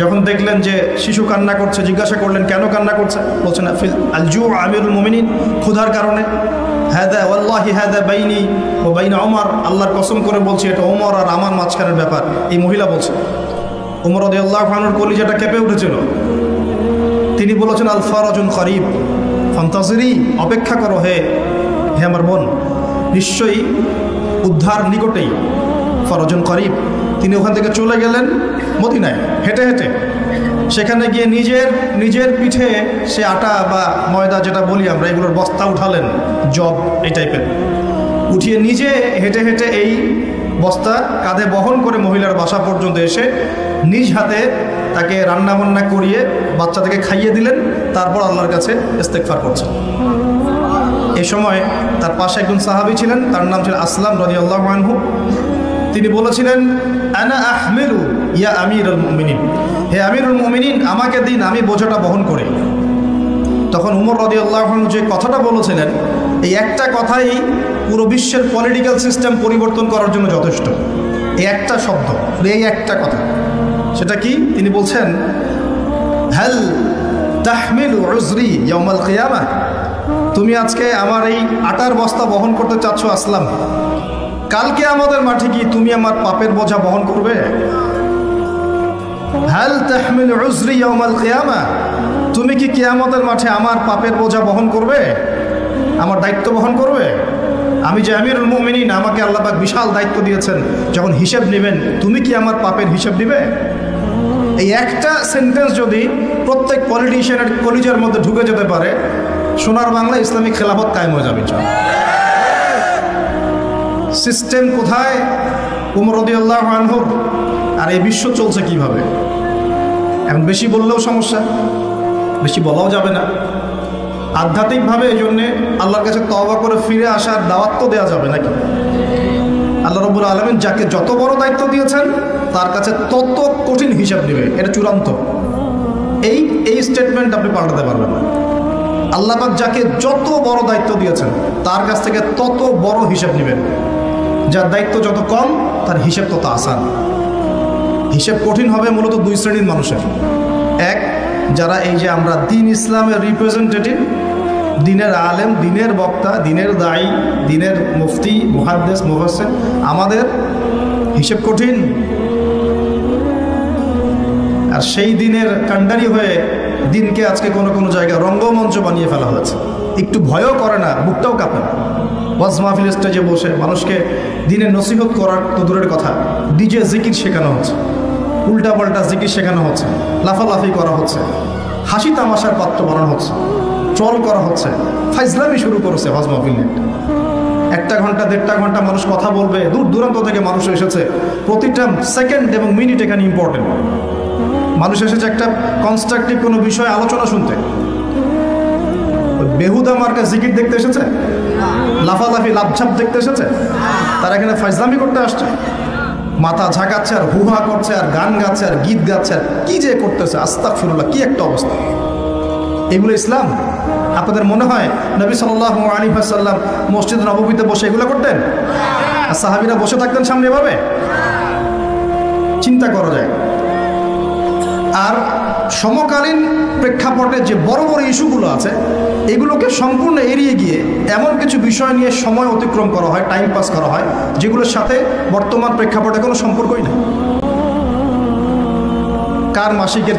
যখন দেখলেন যে শিশু কান্না করছে, জিজ্ঞাসা করলেন কেন কান্না করছে? বলছেন আল জু আমিরুল মুমিনিন, ক্ষুধার কারণে। হাদা ওয়াল্লাহি হাদা বাইনি ও বাইনা ওমর, আল্লাহর কসম করে বলছি এটা ওমর আর আমার মাঝখানের ব্যাপার। এই মহিলা বলছে। ওমর রাদিয়াল্লাহু আনহুর কলিজাটা কেঁপে উঠেছিল। তিনি বলেছেন আল ফারাজুন করিব ফান্তাজিরি, অপেক্ষা করো হে আমার বোন, নিশ্চয়ই উদ্ধার নিকটেই। ফারাজুন করিব। তিনি ওখান থেকে চলে গেলেন মদিনায় হেঁটে হেঁটে। সেখানে গিয়ে নিজের পিঠে সে আটা বা ময়দা যেটা বলি আমরা, এগুলোর বস্তা উঠালেন, জব এই টাইপের, উঠিয়ে নিজে হেঁটে হেঁটে এই বস্তা কাঁধে বহন করে মহিলার বাসা পর্যন্ত এসে নিজ হাতে তাকে রান্নাবান্না করিয়ে বাচ্চাদেরকে খাইয়ে দিলেন। তারপর আল্লাহর কাছে ইস্তেগফার করছেন। এই সময় তার পাশে একজন সাহাবী ছিলেন, তার নাম ছিল আসলাম রাদিয়াল্লাহু আনহু। তিনি বলেছিলেন আনা আহমিলু ইয়া আমিরুল মুমিনিন, হে আমিরুল মুমিনিন আমাকে দিন, আমি বোঝাটা বহন করি। তখন উমর রাদিয়াল্লাহু আনহু যে কথাটা বলেছিলেন, এই একটা কথাই পুরো বিশ্বের পলিটিক্যাল সিস্টেম পরিবর্তন করার জন্য যথেষ্ট। এই একটা শব্দ, এই একটা কথা। সেটা কি? তিনি বলছেন হাল তাহমিলু উজরি ইয়াউমাল কিয়ামাহ, তুমি আজকে আমার এই আটার বস্তা বহন করতে চাচ্ছ আসলাম, কালকে আমাদের মাঠে কি তুমি আমার পাপের বোঝা বহন করবে? হাল তাহমিলু উজরি ইয়াউমাল কিয়ামাহ, তুমি কি কিয়ামতের মাঠে আমার পাপের বোঝা বহন করবে, আমার দায়িত্ব বহন করবে? আমি যে আমিরুল মুমিনিন, আমাকে আল্লাহ পাক বিশাল দায়িত্ব দিয়েছেন, যখন হিসেব নেবেন তুমি কি আমার পাপের হিসেব দিবে? এই একটা সেন্টেন্স যদি প্রত্যেক পলিটিশিয়ানের কলিজার মধ্যে ঢুকে যেতে পারে, সোনার বাংলা ইসলামিক খেলাফত কায়েম হয়ে যাবে। সিস্টেম কোথায়? উমর রাদিয়াল্লাহু আনহুর। আর এই বিশ্ব চলছে কিভাবে? এখন বেশি বললেও সমস্যা, বেশি বলাও যাবে না। আধ্যাত্মিকভাবে এই জন্যে আল্লাহর কাছে তওবা করে ফিরে আসার দাওয়াত তো দেওয়া যাবে নাকি? আল্লাহ রাব্বুল আলামিন যাকে যত বড় দায়িত্ব দিয়েছেন তার কাছে তত কঠিন হিসাব নেবে, এটা চূড়ান্ত। এই স্টেটমেন্ট আপনি পাল্টাতে পারবেন না। আল্লাহ পাক যাকে যত বড় দায়িত্ব দিয়েছেন তার কাছ থেকে তত বড় হিসাব নেবেন। যার দায়িত্ব যত কম তার হিসেব তত আসান। হিসেব কঠিন হবে মূলত দুই শ্রেণীর মানুষের। এক, যারা এই যে আমরা দিন ইসলামের রিপ্রেজেন্টেটিভ, দিনের আলেম, দিনের বক্তা, দিনের দায়ী, দিনের মুফতি, মুহাদ্দিস, মুফাসসির, আমাদের হিসেব কঠিন। আর সেই দিনের কাণ্ডারি হয়ে দিনকে আজকে কোনো কোনো জায়গায় রঙ্গমঞ্চ বানিয়ে ফেলা হয়েছে। একটু ভয়ও করে না, বুকটাও কাঁপে না। ওয়াজ মাহফিল স্টেজে বসে মানুষকে দিনের নসিহত করার তো দূরের কথা, ডিজে জিকির শেখানো হচ্ছে। উল্টাপাল্টা জিকির শেখানো হচ্ছে, লাফালাফি করা হচ্ছে, হাসি তামাশার পাত্র বানানো হচ্ছে, ট্রল করা হচ্ছে, ফাইজলামি শুরু করেছে হজ মাহফিলে। 1 ঘন্টা 1.5 ঘন্টা মানুষ কথা বলবে, দূর দূরান্ত থেকে মানুষ এসেছে, প্রতিটা সেকেন্ড এবং মিনিট এখানে ইম্পর্টেন্ট। মানুষ এসেছে একটা কনস্ট্রাকটিভ কোনো বিষয়ে আলোচনা শুনতে, বেহুদা মার্কা জিকির দেখতে এসেছে, লাফালাফি লাভঝাপ দেখতে এসেছে। তারা এখানে ফাইজলামি করতে আসছে, মাথা ঝাঁকাচ্ছে আর হুহা করছে আর গান গাচ্ছে আর গীত গাচ্ছে আর কি যে করতেছে, আস্তাগফিরুল্লাহ, কি একটা অবস্থা। এগুলো ইসলাম? আপনাদের মনে হয় নবী সাল্লাল্লাহু আলাইহি ওয়াসাল্লাম মসজিদ নববীতে বসে এগুলো করতেন? আর সাহাবীরা বসে থাকতেন সামনে এভাবে? চিন্তা করা যায়। আর সমকালীন প্রেক্ষাপটে যে বড় বড় ইস্যুগুলো আছে, এগুলোকে সম্পূর্ণ এড়িয়ে গিয়ে এমন কিছু বিষয় নিয়ে সময় অতিক্রম করা হয়, টাইম পাস করা হয়, যেগুলোর সাথে বর্তমান প্রেক্ষাপটে কোনো সম্পর্কই নেই। কার মাসিকের